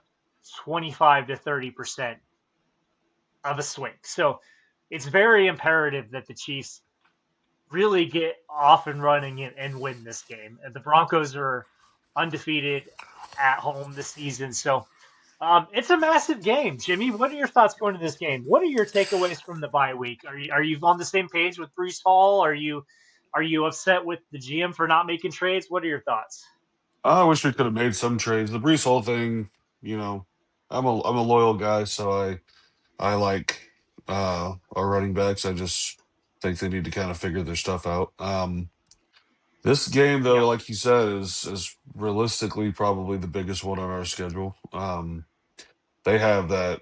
25 to 30% of a swing. So it's very imperative that the Chiefs really get off and running and win this game. And the Broncos are undefeated at home this season. So it's a massive game. Jimmy, what are your thoughts going to this game? What are your takeaways from the bye week? Are you on the same page with Bruce Hall? Are you upset with the GM for not making trades? What are your thoughts? I wish we could have made some trades. The Brees Hall thing, you know, I'm a loyal guy, so I like our running backs. I just think they need to kind of figure their stuff out. This game, though, Yep. like you said, is realistically probably the biggest one on our schedule. They have that.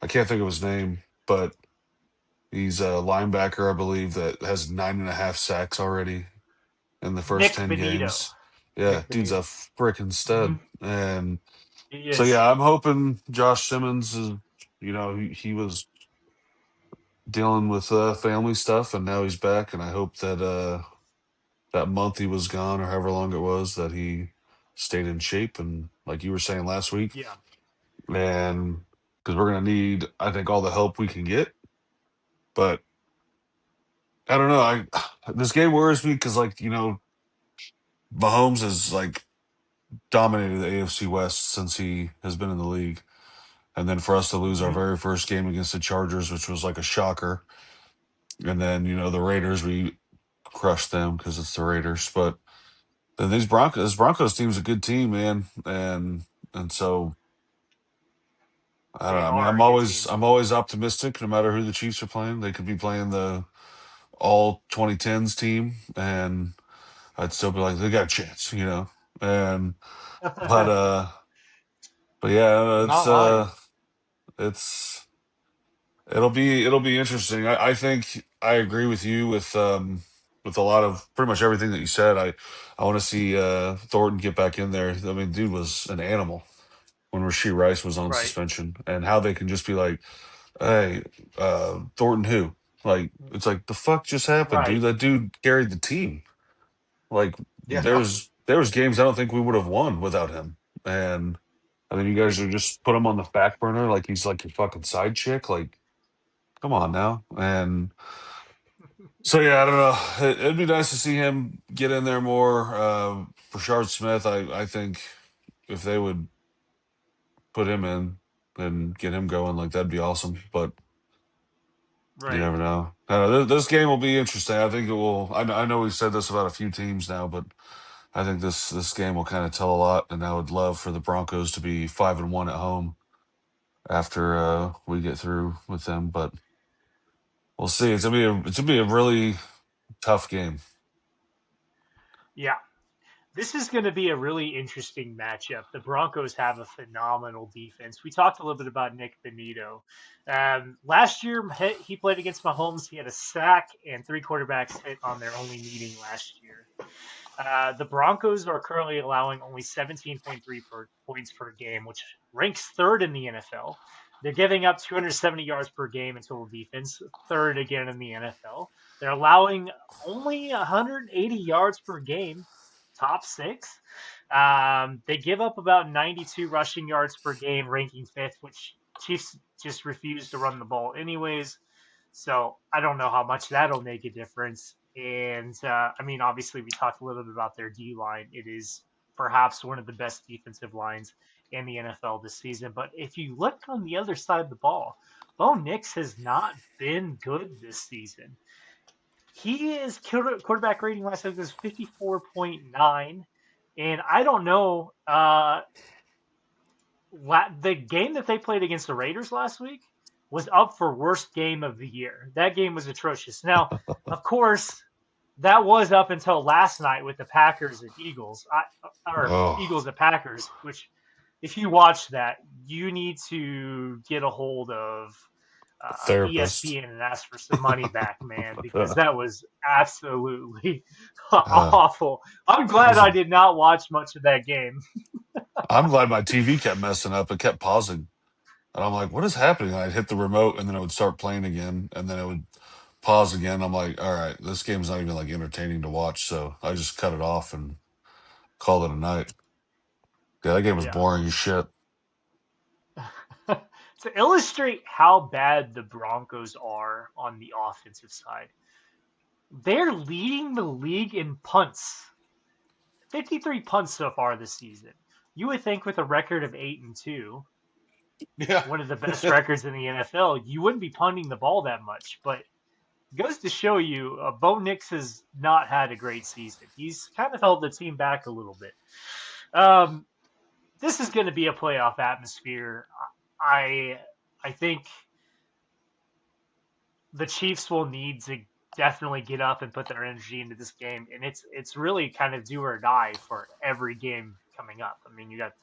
I can't think of his name, but he's a linebacker, I believe, that has 9.5 sacks already in the first Nick 10 Benito. games. Yeah, Nick dude's a Benito. freaking Mm-hmm. stud. And He so, is. yeah, I'm hoping Josh Simmons is, he was dealing with family stuff and now he's back. And I hope that that month he was gone or however long it was that he stayed in shape. And like you were saying last week, Yeah. and because we're going to need, I think, all the help we can get. But I don't know. This game worries me because, like, Mahomes has like dominated the AFC West since he has been in the league, and then for us to lose our Mm-hmm. very first game against the Chargers, which was like a shocker, and then the Raiders, we crushed them because it's the Raiders. But then this Broncos team's a good team, man, and so I don't They know. I mean, are I'm a good always team. I'm always optimistic, no matter who the Chiefs are playing. They could be playing the all 2010s team, and I'd still be like, they got a chance. And but but yeah, You're not lying. it's it'll be interesting. I think I agree with you with with a lot of pretty much everything that you said. I want to see Thornton get back in there. I mean, dude was an animal when Rashee Rice was on Right. suspension, and how they can just be like, "Hey, Thornton, who?" Like, it's like the fuck just happened, dude. Right. That dude carried the team. Like, Yeah. there was games I don't think we would have won without him, and then you guys are just put him on the back burner like he's like your fucking side chick. Like, come on now. And so yeah, I don't know. It'd be nice to see him get in there more. For Shard Smith, I think if they would put him in and get him going, like that'd be awesome. But you Right. never know. This game will be interesting. I think it will. I know we've said this about a few teams now, but I think this game will kind of tell a lot. And I would love for the Broncos to be 5-1 at home after we get through with them. But we'll see. It's gonna be a really tough game. Yeah. This is going to be a really interesting matchup. The Broncos have a phenomenal defense. We talked a little bit about Nick Benito. Last year, he played against Mahomes. He had a sack and three quarterbacks hit on their only meeting last year. The Broncos are currently allowing only 17.3 points per game, which ranks third in the NFL. They're giving up 270 yards per game in total defense, third again in the NFL. They're allowing only 180 yards per game, top six. They give up about 92 rushing yards per game, ranking fifth, which Chiefs just refuse to run the ball anyways. So I don't know how much that'll make a difference. And I mean, obviously, we talked a little bit about their D line. It is perhaps one of the best defensive lines in the NFL this season. But if you look on the other side of the ball, Bo Nix has not been good this season. His quarterback rating last week was 54.9. And I don't know, the game that they played against the Raiders last week was up for worst game of the year. That game was atrocious. Now, of course, that was up until last night with the Packers and Eagles, or Oh, Eagles and Packers. Which, if you watch that, you need to get a hold of therapist. ESPN and ask for some money back, man, because that was absolutely Uh, awful. I'm it glad was I a, did not watch much of that game. I'm glad my TV kept messing up. It kept pausing. And I'm like, what is happening? I'd hit the remote and then it would start playing again. And then it would pause again. I'm like, all right, this game's not even like entertaining to watch. So I just cut it off and called it a night. Yeah, that game was Yeah. boring as shit. To illustrate how bad the Broncos are on the offensive side, they're leading the league in punts. 53 punts so far this season. You would think with a record of 8-2, Yeah. one of the best records in the NFL, you wouldn't be punting the ball that much. But it goes to show you, Bo Nix has not had a great season. He's kind of held the team back a little bit. Um, this is going to be a playoff atmosphere. I I think the Chiefs will need to definitely get up and put their energy into this game, and it's really kind of do or die for every game coming up. I mean, you got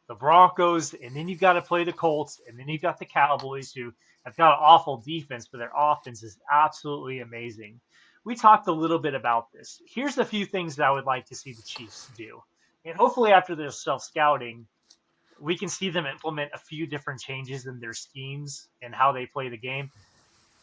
the Broncos, and then you've got to play the Colts, and then you've got the Cowboys, who have got an awful defense, but their offense is absolutely amazing. We talked a little bit about this. Here's a few things that I would like to see the Chiefs do, and hopefully after their self scouting, we can see them implement a few different changes in their schemes and how they play the game.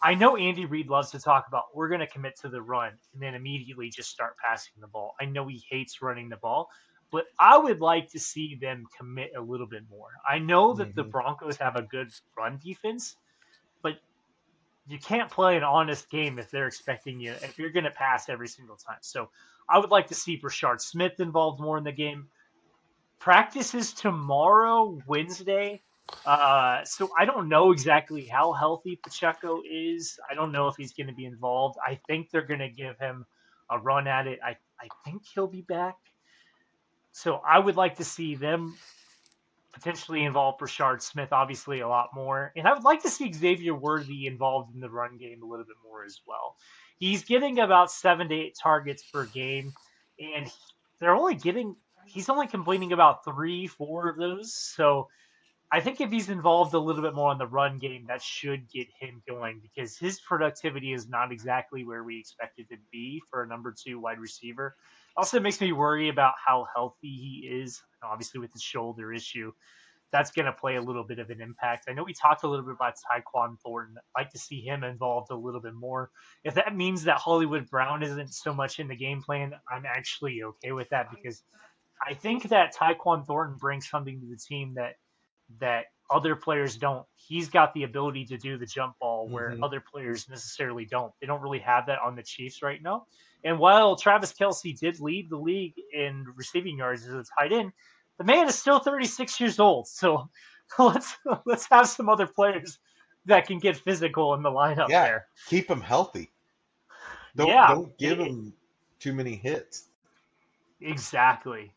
I know Andy Reid loves to talk about we're going to commit to the run and then immediately just start passing the ball. I know he hates running the ball, but I would like to see them commit a little bit more. I know that the Hmm. Broncos have a good run defense, but you can't play an honest game if they're expecting you, if you're going to pass every single time. So I would like to see Brashard Smith involved more in the game. Practice is tomorrow, Wednesday. So I don't know exactly how healthy Pacheco is. I don't know if he's going to be involved. I think they're going to give him a run at it. I think he'll be back. So I would like to see them potentially involve Brashard Smith, obviously a lot more. And I would like to see Xavier Worthy involved in the run game a little bit more as well. He's getting about 7 to 8 targets per game, and they're only getting he's only completing about 3, 4 of those. So I think if he's involved a little bit more on the run game, that should get him going because his productivity is not exactly where we expect it to be for a number 2 wide receiver. Also, it makes me worry about how healthy he is, obviously with the shoulder issue. That's going to play a little bit of an impact. I know we talked a little bit about Tyquan Thornton. I'd like to see him involved a little bit more. If that means that Hollywood Brown isn't so much in the game plan, I'm actually okay with that because I think that Tyquan Thornton brings something to the team that other players don't. He's got the ability to do the jump ball where Hmm. other players necessarily don't. They don't really have that on the Chiefs right now. And while Travis Kelsey did lead the league in receiving yards as a tight end, the man is still 36 years old. So let's have some other players that can get physical in the lineup Yeah, there. keep him healthy. Don't Yeah, don't give him too many hits. exactly.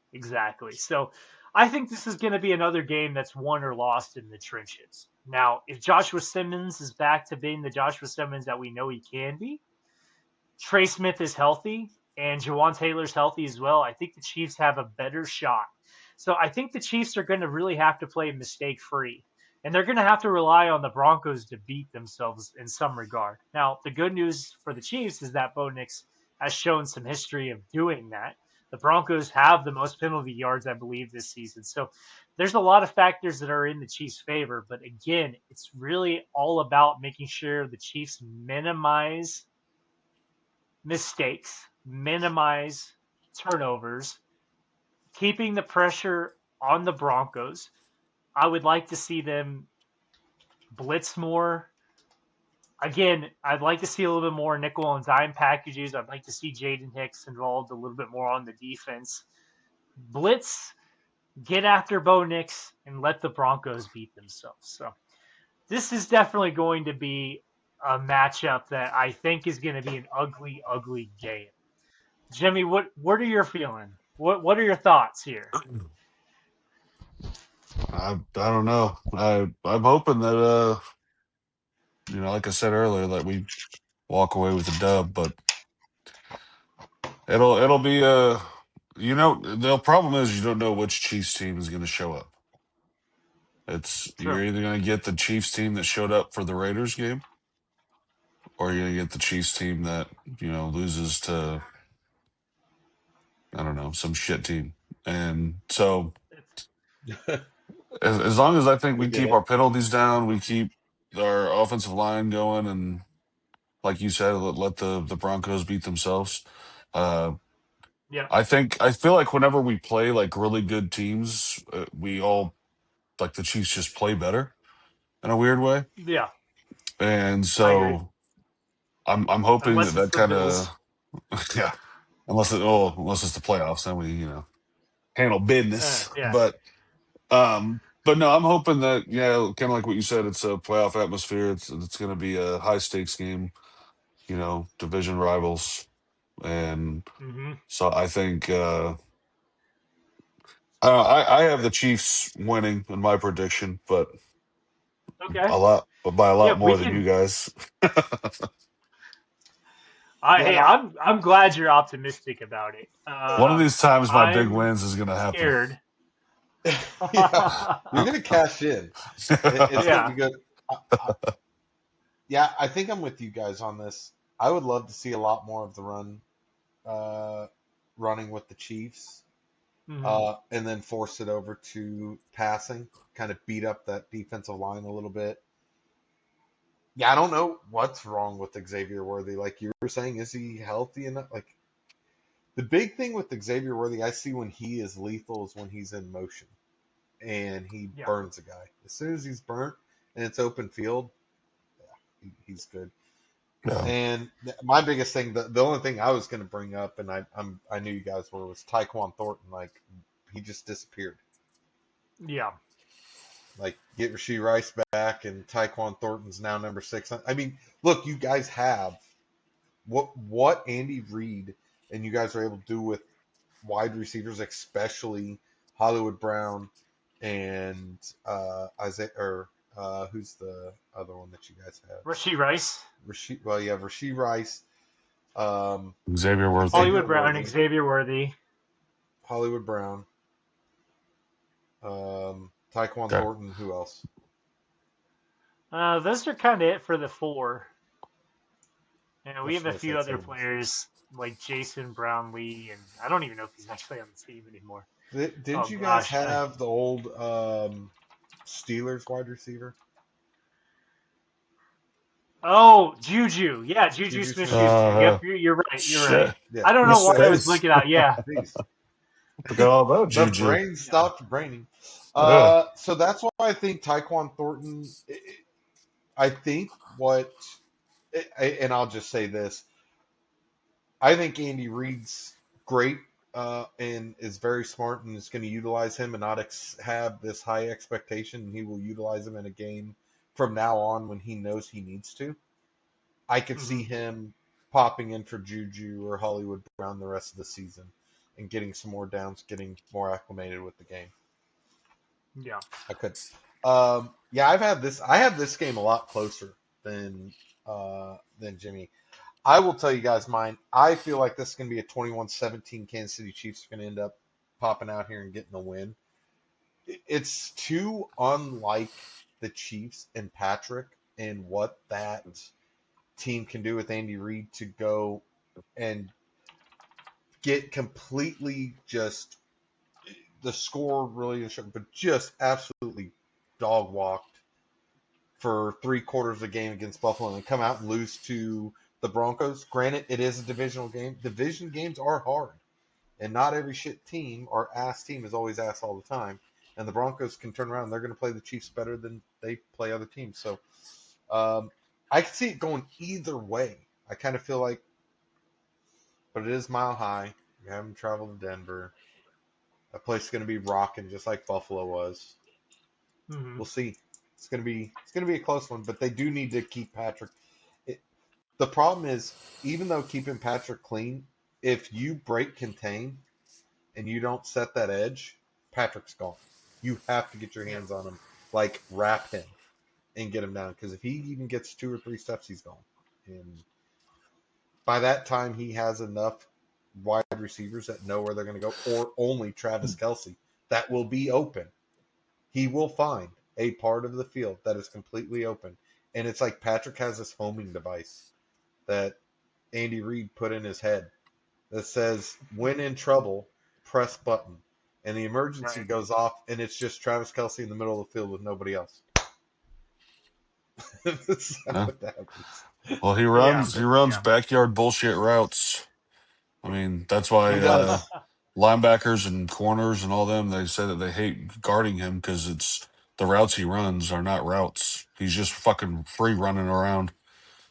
So I think this is going to be another game that's won or lost in the trenches. Now, if Joshua Simmons is back to being the Joshua Simmons that we know he can be, Trey Smith is healthy, and Jawan Taylor's healthy as well, I think the Chiefs have a better shot. So I think the Chiefs are going to really have to play mistake free. And they're going to have to rely on the Broncos to beat themselves in some regard. Now, the good news for the Chiefs is that Bo Nix has shown some history of doing that. The Broncos have the most penalty yards, I believe, this season. So there's a lot of factors that are in the Chiefs' favor. But again, it's really all about making sure the Chiefs minimize mistakes, minimize turnovers, keeping the pressure on the Broncos. I would like to see them blitz more. Again, I'd like to see a little bit more nickel and dime packages. I'd like to see Jaden Hicks involved a little bit more on the defense. Blitz, get after Bo Nix, and let the Broncos beat themselves. So this is definitely going to be a matchup that I think is going to be an ugly, ugly game. Jimmy, what are your feeling? What are your thoughts here? I don't know. I'm hoping that like I said earlier, that we walk away with a dub, but it'll be the problem is you don't know which Chiefs team is going to show up. True. You're either going to get the Chiefs team that showed up for the Raiders game, or you're going to get the Chiefs team that loses to, I don't know, some shit team. And so as long as I think We we get keep it. our penalties down, we keep our offensive line going, and like you said, let the Broncos beat themselves. Uh, Yeah. I feel like whenever we play like really good teams, we all like the Chiefs just play better in a weird way, Yeah. and I agree. so I'm hoping Unless it's that the Bills. kind of yeah, unless it's the playoffs, then we handle business. Yeah. But no, I'm hoping that kind of like what you said, it's a playoff atmosphere. It's going to be a high stakes game, division rivals, and Hmm. so I think I have the Chiefs winning in my prediction, but Okay. by a Yeah, lot we more than you can. guys. Yeah, Hey, no, I'm glad you're optimistic about it. One of these times, my big I'm wins is going to happen. scared. yeah, you're gonna cash in. It's gonna be Yeah. good. I, yeah, I think I'm with you guys on this. I would love to see a lot more of the uh, running with the Chiefs, Hmm. and then force it over to passing, kind of beat up that defensive line a little bit. Yeah, I don't know what's wrong with Xavier Worthy. Like you were saying, is he healthy enough? Like the big thing with Xavier Worthy, I see when he is lethal is when he's in motion and he Yeah. burns a guy. As soon as he's burnt and it's open field, he's good. Yeah. And my biggest thing, the only thing I was going to bring up, and I knew you guys were, was Tyquan Thornton. Like he just disappeared. Yeah. Like get Rasheed Rice back, and Tyquan Thornton's now number 6. I mean, look, you guys have what Andy Reid and you guys are able to do with wide receivers, especially Hollywood Brown and Isaiah, or who's the other one that you guys have? Rasheed Rice, Rasheed. Well, you have Rasheed Rice, um, Xavier Worthy. Xavier Hollywood Brown, Worthy, Xavier Worthy. Hollywood Brown. Um, Tyquan Okay. Thornton. Who else? Those are kind of it for the 4. And I we have a should have few said other Tables. players like Jason Brownlee, and I don't even know if he's actually on the team anymore. Didn't Oh you guys gosh. have the old Steelers wide receiver? Oh, Juju. Yeah, Juju Juju Smith-Schuster. Smith-Schuster. Yep, Uh, you're right. You're right. shit. Yeah. I don't know Miss why I was Face. blinking out. Yeah. Jeez. Forgot all about The Juju. brain Yeah. stopped braining. Yeah. So that's why I think Tyquan Thornton. I think what, and I'll just say this: I think Andy Reid's great and is very smart and is going to utilize him and not have this high expectation. And he will utilize him in a game from now on when he knows he needs to. I could see Hmm. him popping in for Juju or Hollywood Brown the rest of the season and getting some more downs, getting more acclimated with the game. Yeah. I could. Yeah, I have this game a lot closer than Jimmy. I will tell you guys mine. I feel like this is going to be a 21-17 Kansas City Chiefs are going to end up popping out here and getting a win. It's too unlike the Chiefs and Patrick and what that team can do with Andy Reid to go and get completely just the score really, but just absolutely dog walked for 3/4 of the game against Buffalo and come out and lose to the Broncos. Granted, it is a divisional game. Division games are hard, and not every shit team or ass team is always ass all the time. And the Broncos can turn around. They're going to play the Chiefs better than they play other teams. So I can see it going either way. I kind of feel like, but it is Mile High. You haven't traveled to Denver. That place is going to be rocking just like Buffalo was. Hmm. We'll see. It's gonna be a close one, but they do need to keep Patrick. It, the problem is, even though keeping Patrick clean, if you break contain and you don't set that edge, Patrick's gone. You have to get your Yeah. hands on him, like wrap him and get him down. Because if he even gets 2 or 3 steps, he's gone. And by that time, he has enough wide receivers that know where they're going to go, or only Travis Kelsey that will be open. He will find a part of the field that is completely open. And it's like Patrick has this homing device that Andy Reid put in his head that says, when in trouble, press button. And the emergency Right. goes off, and it's just Travis Kelsey in the middle of the field with nobody else. That's Yeah. what happens. Well, Yeah. he runs Yeah. backyard bullshit routes. I mean, that's why He does. linebackers and corners and all them, they say that they hate guarding him because it's the routes he runs are not routes. He's just fucking free running around.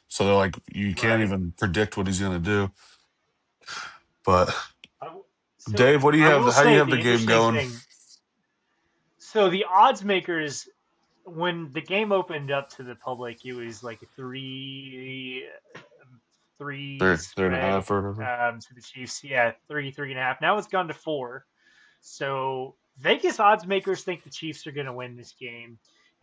So they're like, you can't Right. even predict what he's gonna do. But So Dave, what do you I have? will How do you say have the the game interesting going? thing. So the odds makers, when the game opened up to the public, it was like a three Three and a spread half or whatever. to the Chiefs. Yeah, 3.5. Now it's gone to 4. So Vegas odds makers think the Chiefs are going to win this game.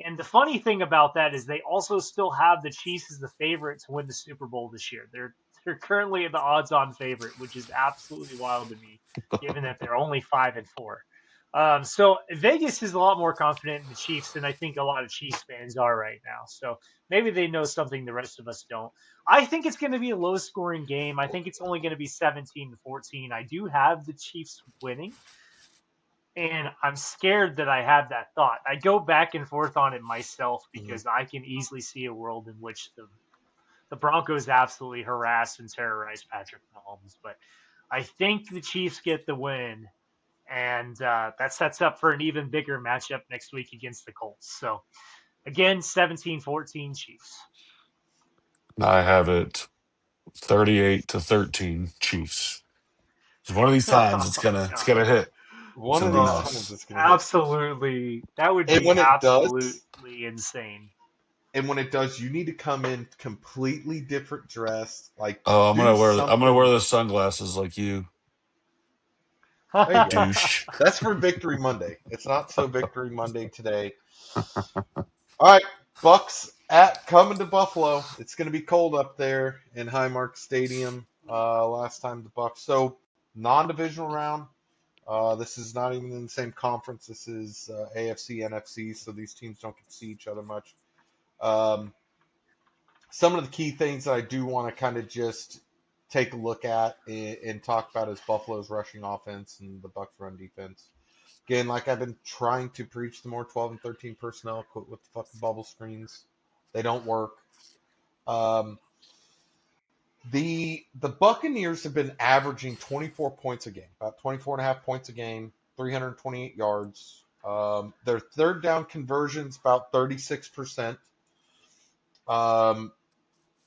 And the funny thing about that is they also still have the Chiefs as the favorite to win the Super Bowl this year. They're currently the odds-on favorite, which is absolutely wild to me, given that they're only 5-4. So Vegas is a lot more confident in the Chiefs than I think a lot of Chiefs fans are right now. So maybe they know something the rest of us don't. I think it's going to be a low-scoring game. I think it's only going to be 17-14. I do have the Chiefs winning. And I'm scared that I have that thought. I go back and forth on it myself Mhm. because I can easily see a world in which the Broncos absolutely harass and terrorize Patrick Mahomes. But I think the Chiefs get the win, and that sets up for an even bigger matchup next week against the Colts. So again, 17-14 Chiefs. I have it 38-13 Chiefs. So one of these times Oh it's God. gonna hit. It's One gonna of be these times nice. it's going to hit. Absolutely. That would And be when it does, absolutely insane. you need to come in completely different dressed. Like, Oh, do I'm gonna wear something. the sunglasses like you, There you go. douche. That's for Victory Monday. It's not so Victory Monday today. All right, Bucks at coming to Buffalo. It's going to be cold up there in Highmark Stadium. Last time the Bucks. So non-divisional round. This is not even in the same conference. This is AFC, NFC, so these teams don't get to see each other much. Um, some of the key things that I do want to kind of just take a look at and talk about is Buffalo's rushing offense and the Bucs run defense. Again, like I've been trying to preach, the more 12 and 13 personnel, quit with the fucking bubble screens. They don't work. Um, the Buccaneers have been averaging 24 points a game, about 24 and a half points a game, 328 yards. Their third down conversions about 36%.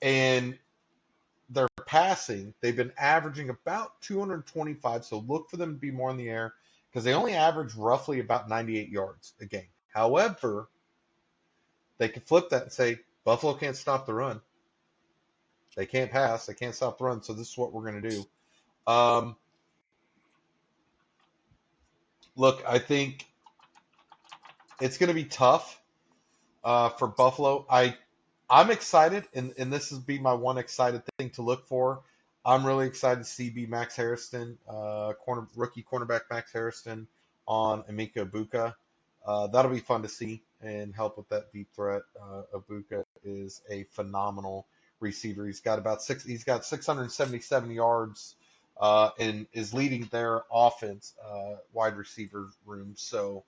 And their passing, they've been averaging about 225, so look for them to be more in the air because they only average roughly about 98 yards a game. However, they can flip that and say, Buffalo can't stop the run. They can't pass. They can't stop the run, so this is what we're going to do. Look, I think it's going to be tough for Buffalo. I'm excited, and this is be my one excited thing to look for. I'm really excited to see Max Harrison, rookie cornerback Max Harrison on Emeka Ibuka. That'll be fun to see and help with that deep threat. Ibuka is a phenomenal receiver. He's got 677 yards and is leading their offense wide receiver room. So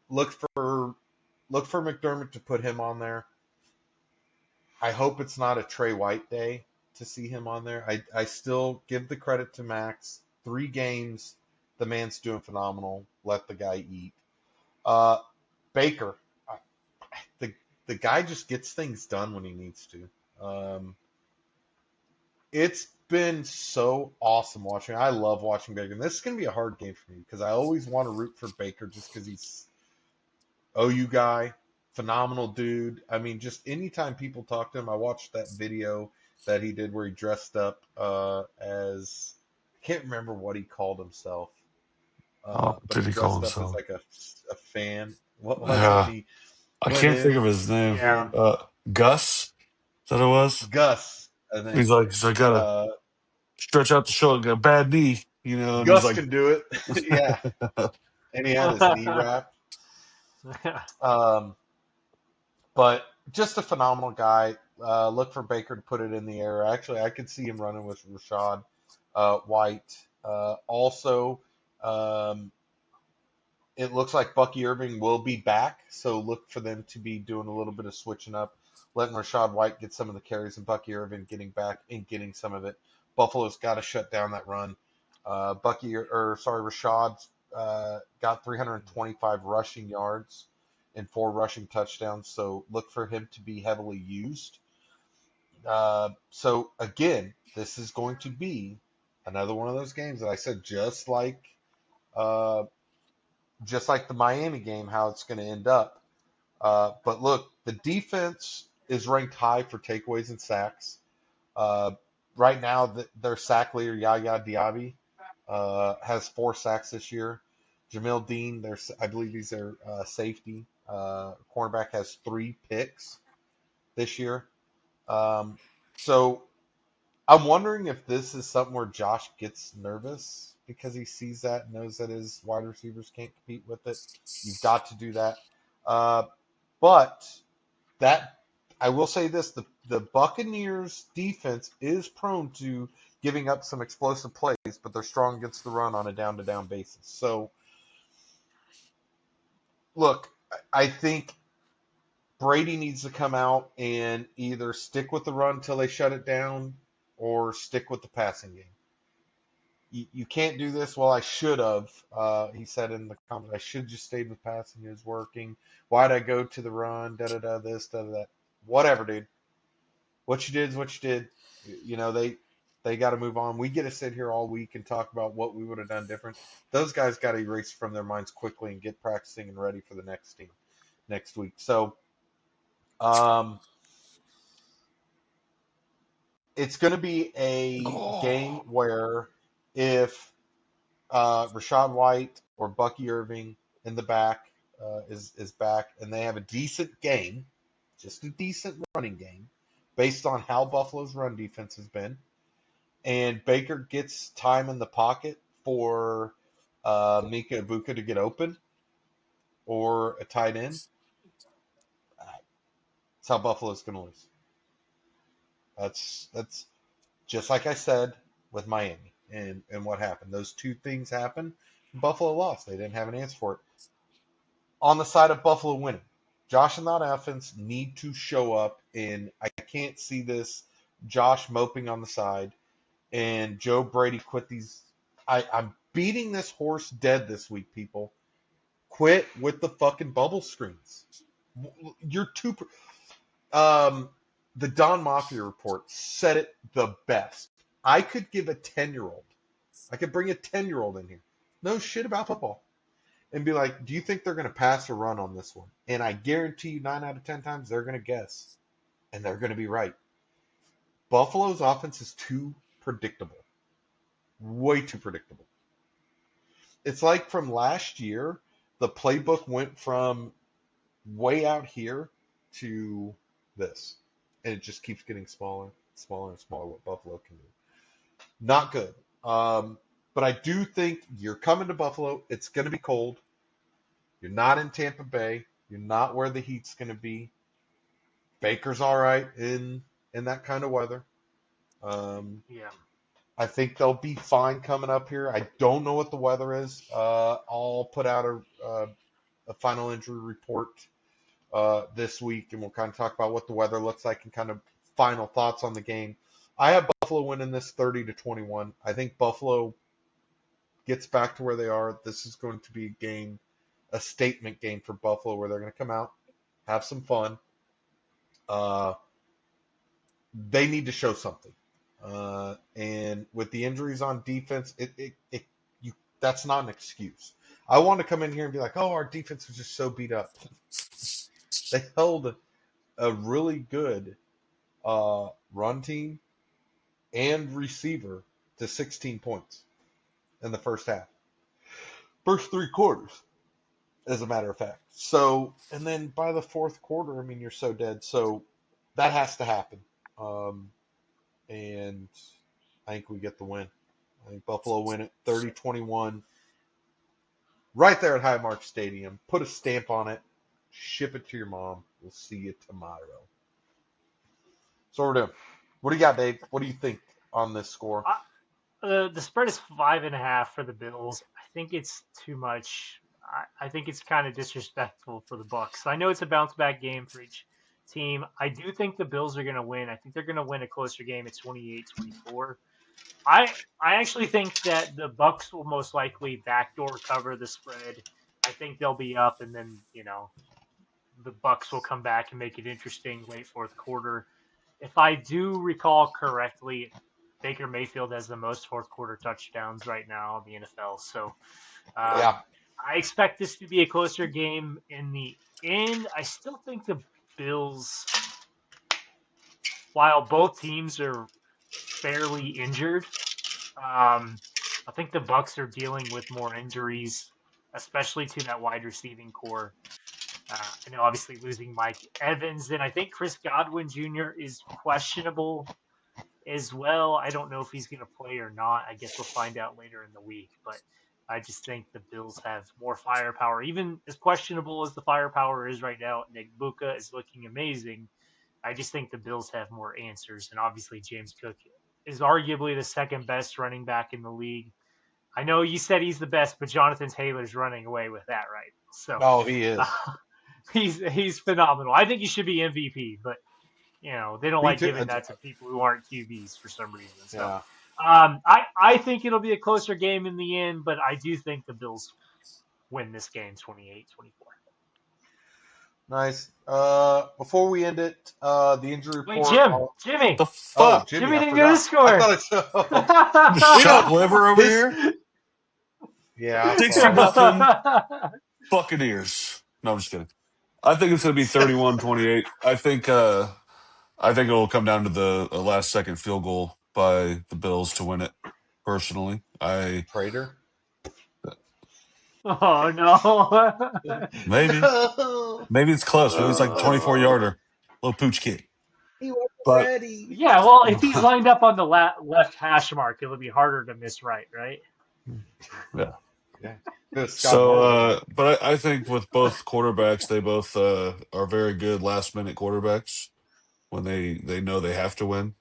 look for McDermott to put him on there. I hope it's not a Trey White day to see him on there. I still give the credit to Max. 3 games, the man's doing phenomenal. Let the guy eat. Baker, the guy just gets things done when he needs to. It's been so awesome watching. I love watching Baker. And this is going to be a hard game for me because I always want to root for Baker just because he's OU guy. Phenomenal dude. I mean, just anytime people talk to him, I watched that video that he did where he dressed up as, I can't remember what he called himself, but Did he he call dressed up as himself? like a fan. What was it? Yeah, He I went can't think in of his name. Yeah. and Gus, is that it was? Gus, I think. He's like, gotta Uh, stretch out the shoulder, got a bad knee, and he's Gus like, can do it. Yeah. And he had his knee wrapped. Um, But just a phenomenal guy. Look for Baker to put it in the air. Actually, I could see him running with Rashad White. Also, um, it looks like Bucky Irving will be back, so look for them to be doing a little bit of switching up, letting Rashad White get some of the carries and Bucky Irving getting back and getting some of it. Buffalo's got to shut down that run. Rashad got 325 rushing yards and 4 rushing touchdowns, so look for him to be heavily used. So again, this is going to be another one of those games that I said uh, just like the Miami game, how it's going to end up. But look, the defense is ranked high for takeaways and sacks. Uh, right now, their sack leader, Yaya Diaby, has 4 sacks this year. Jamil Dean, I believe he's their safety. Cornerback has 3 picks this year. So I'm wondering if this is something where Josh gets nervous because he sees that and knows that his wide receivers can't compete with it. You've got to do that. Uh, but that I will say this: the Buccaneers defense is prone to giving up some explosive plays, but they're strong against the run on a down-to-down basis. So, look, I think Brady needs to come out and either stick with the run until they shut it down, or stick with the passing game. You can't do this. Well, I should have. He said in the comments, I should just stayed with passing. It was working. Why'd I go to the run? Da da da. This da da da. Whatever, dude. What you did is what you did. They got to move on. We get to sit here all week and talk about what we would have done different. Those guys got to erase from their minds quickly and get practicing and ready for the next team next week. So, it's going to be a game oh, where if Rashad White or Bucky Irving in the back is back, and they have a decent game, just a decent running game, based on how Buffalo's run defense has been, and Baker gets time in the pocket for Mika Ibuka to get open or a tight end. That's how Buffalo's going to lose. That's just like I said with Miami and what happened. Those two things happened. Buffalo lost. They didn't have an answer for it. On the side of Buffalo winning, Josh and that offense need to show up, and I can't see this Josh moping on the side and Joe Brady quit these. I'm beating this horse dead this week, people. Quit with the fucking bubble screens. You're too. The Don Mafia report said it the best. I could give a 10-year-old. I could bring a 10-year-old in here. No shit about football. And be like, do you think they're going to pass or run on this one? And I guarantee you 9 out of 10 times they're going to guess. And they're going to be right. Buffalo's offense is too predictable. Way too predictable. It's like from last year, the playbook went from way out here to this. And it just keeps getting smaller, smaller, and smaller what Buffalo can do. Not good. But I do think you're coming to Buffalo. It's going to be cold. You're not in Tampa Bay. You're not where the heat's going to be. Baker's all right in that kind of weather. Yeah. I think they'll be fine coming up here. I don't know what the weather is. I'll put out a final injury report this week, and we'll kind of talk about what the weather looks like and kind of final thoughts on the game. I have Buffalo winning this 30-21. I think Buffalo gets back to where they are. This is going to be a statement game for Buffalo where they're going to come out, have some fun. They need to show something. And with the injuries on defense, that's not an excuse. I want to come in here and be like, oh, our defense was just so beat up. They held a really good run team and receiver to 16 points in the first half. First 3 quarters, as a matter of fact. So, and then by the fourth quarter, I mean, you're so dead. So that has to happen. And I think we get the win. I think Buffalo win it 30-21. Right there at Highmark Stadium. Put a stamp on it. Ship it to your mom. We'll see you tomorrow. So we're doing. What do you got, Dave? What do you think on this score? The spread is 5.5 for the Bills. I think it's too much. I think it's kind of disrespectful for the Bucs. I know it's a bounce back game for each team. I do think the Bills are going to win. I think they're going to win a closer game at 28-24. I actually think that the Bucs will most likely backdoor cover the spread. I think they'll be up, and then the Bucs will come back and make it interesting late fourth quarter. If I do recall correctly, Baker Mayfield has the most fourth quarter touchdowns right now in the NFL. So Yeah. I expect this to be a closer game in the end. I still think the Bills, while both teams are fairly injured, I think the Bucs are dealing with more injuries, especially to that wide receiving core. I know obviously losing Mike Evans, and I think Chris Godwin Jr. is questionable as well. I don't know if he's going to play or not. I guess we'll find out later in the week, but I just think the Bills have more firepower. Even as questionable as the firepower is right now, Nick Buka is looking amazing. I just think the Bills have more answers, and obviously James Cook is arguably the second best running back in the league. I know you said he's the best, but Jonathan Taylor's running away with that right now. So Oh, he is. he's phenomenal. I think he should be MVP, but they don't Me like too. giving that to people who aren't QBs for some reason. So Yeah. I think it'll be a closer game in the end, but I do think the Bills win this game 28-24. Nice. Before we end it, the injury report. Wait, Jimmy. The Oh, fuck? Jimmy, Jimmy I didn't forgot. go to score. I thought it's. Shot liver over This- here? Yeah. 60-0 Buccaneers. No, I'm just kidding. I think it's going to be 31-28. I think it will come down to the last second field goal by the Bills to win it. Personally, Prater. Oh no. maybe it's close. Maybe it's like a 24-yarder, little pooch kick. He wasn't But ready. Yeah, well, if he's lined up on the left hash mark, it'll be harder to miss right? yeah, Yeah. Good Scott So, Norwood. but I think with both quarterbacks, they both are very good last minute quarterbacks when they know they have to win.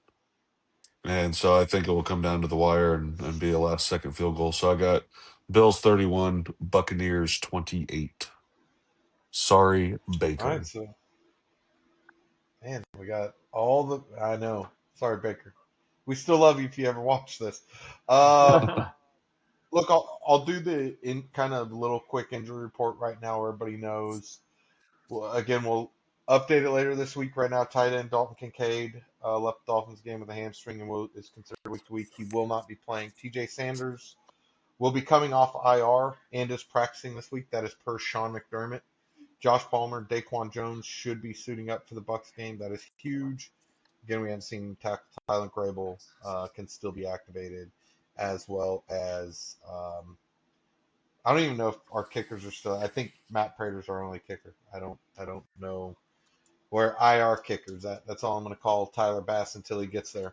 And so I think it will come down to the wire and be a last second field goal. So I got Bills 31, Buccaneers 28. Sorry, All right, Baker. so man, we got all the. I know. Sorry, Baker. We still love you if you ever watch this. Look, I'll do the in kind of little quick injury report right now. Everybody knows. Well, again, we'll update it later this week. Right now, tight end Dalton Kincaid left the Dolphins game with a hamstring and is considered week to week. He will not be playing. T.J. Sanders will be coming off IR and is practicing this week. That is per Sean McDermott. Josh Palmer, Daquan Jones should be suiting up for the Bucs game. That is huge. Again, we haven't seen Tylen Grable can still be activated, as well as I don't even know if our kickers are still. I think Matt Prater's our only kicker. I don't know where IR kickers. That's all I'm going to call Tyler Bass until he gets there.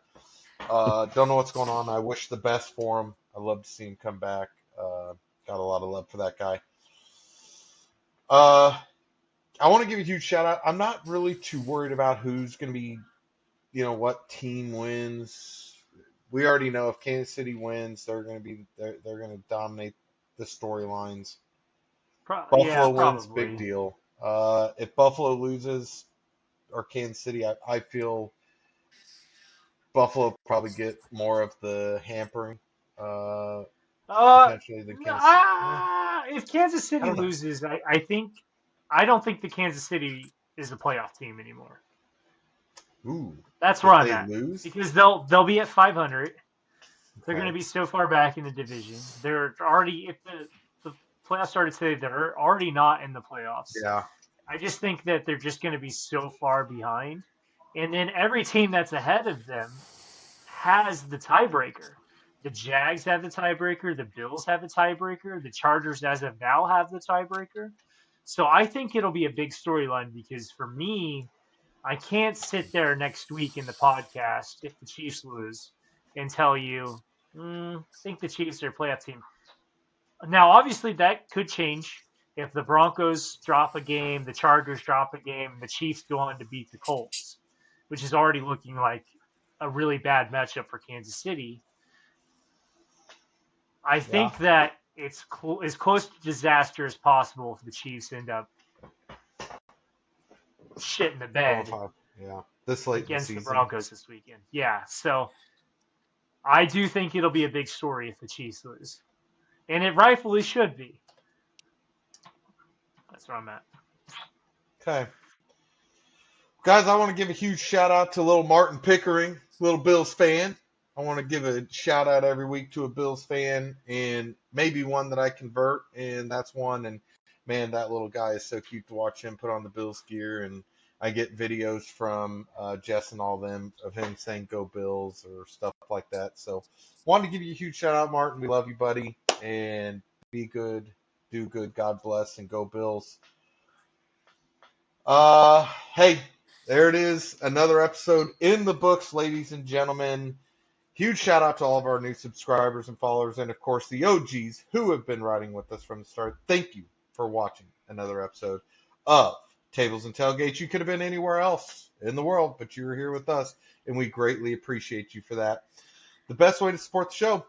Don't know what's going on. I wish the best for him. I love to see him come back. Got a lot of love for that guy. I want to give a huge shout out. I'm not really too worried about who's going to be, what team wins. We already know if Kansas City wins, they're going to dominate the storylines. Yeah, Buffalo wins, big probably. deal. If Buffalo loses or Kansas City, I feel Buffalo probably get more of the hampering uh, Uh, potentially than Kansas City. if Kansas I City don't know. loses, I don't think the Kansas City is a playoff team anymore. Ooh, That's where if I'm they at lose, because they'll be at 500. They're going okay, to be so far back in the division. They're already if the playoffs started today, they're already not in the playoffs. yeah, I just think that they're just going to be so far behind, and then every team that's ahead of them has the tiebreaker. The Jags have the tiebreaker. The Bills have the tiebreaker. The Chargers, as of now, have the tiebreaker. So I think it'll be a big storyline because for me, I can't sit there next week in the podcast if the Chiefs lose and tell you, I think the Chiefs are a playoff team. Now, obviously, that could change if the Broncos drop a game, the Chargers drop a game, and the Chiefs go on to beat the Colts, which is already looking like a really bad matchup for Kansas City. I yeah. think that it's as close to disaster as possible if the Chiefs end up shit in the Going bed five, yeah. This late in the against the season, Broncos this weekend. Yeah, so I do think it'll be a big story if the Chiefs lose, and it rightfully should be. That's where I'm at. okay. Guys, I want to give a huge shout out to little Martin Pickering, little Bills fan. I want to give a shout out every week to a Bills fan and maybe one that I convert, and that's one. And man, that little guy is so cute to watch him put on the Bills gear. And I get videos from Jess and all them of him saying "Go Bills" or stuff like that. So, wanted to give you a huge shout out, Martin. We love you, buddy, and be good, do good, God bless, and go Bills. Hey, there it is. Another episode in the books, ladies and gentlemen. Huge shout out to all of our new subscribers and followers, and of course the OGs who have been riding with us from the start. Thank you for watching another episode of Tables and Tailgates. You could have been anywhere else in the world, but you were here with us, and we greatly appreciate you for that. The best way to support the show,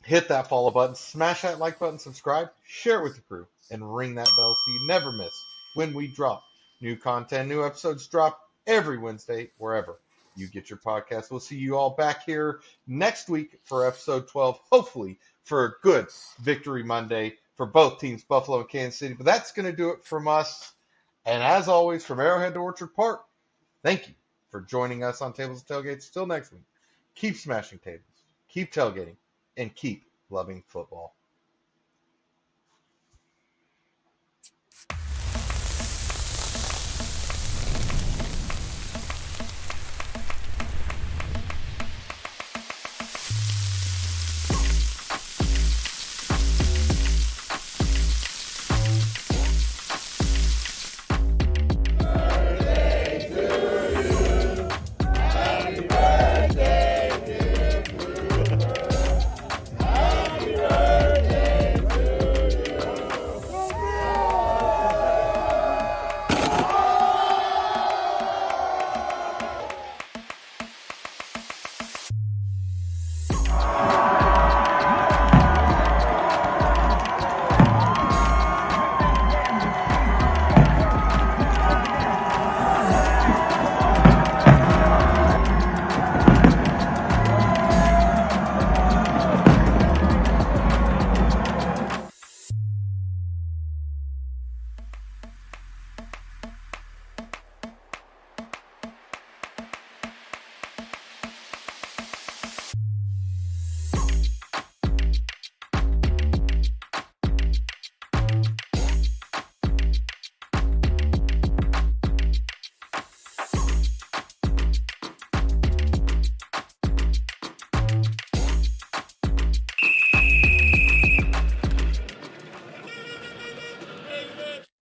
hit that follow button, smash that like button, subscribe, share it with your crew, and ring that bell so you never miss when we drop new content. New episodes drop every Wednesday, wherever you get your podcast. We'll see you all back here next week for episode 12, hopefully for a good Victory Monday for both teams, Buffalo and Kansas City. But that's going to do it from us. And as always, from Arrowhead to Orchard Park, thank you for joining us on Tables and Tailgates. Till next week, keep smashing tables, keep tailgating, and keep loving football.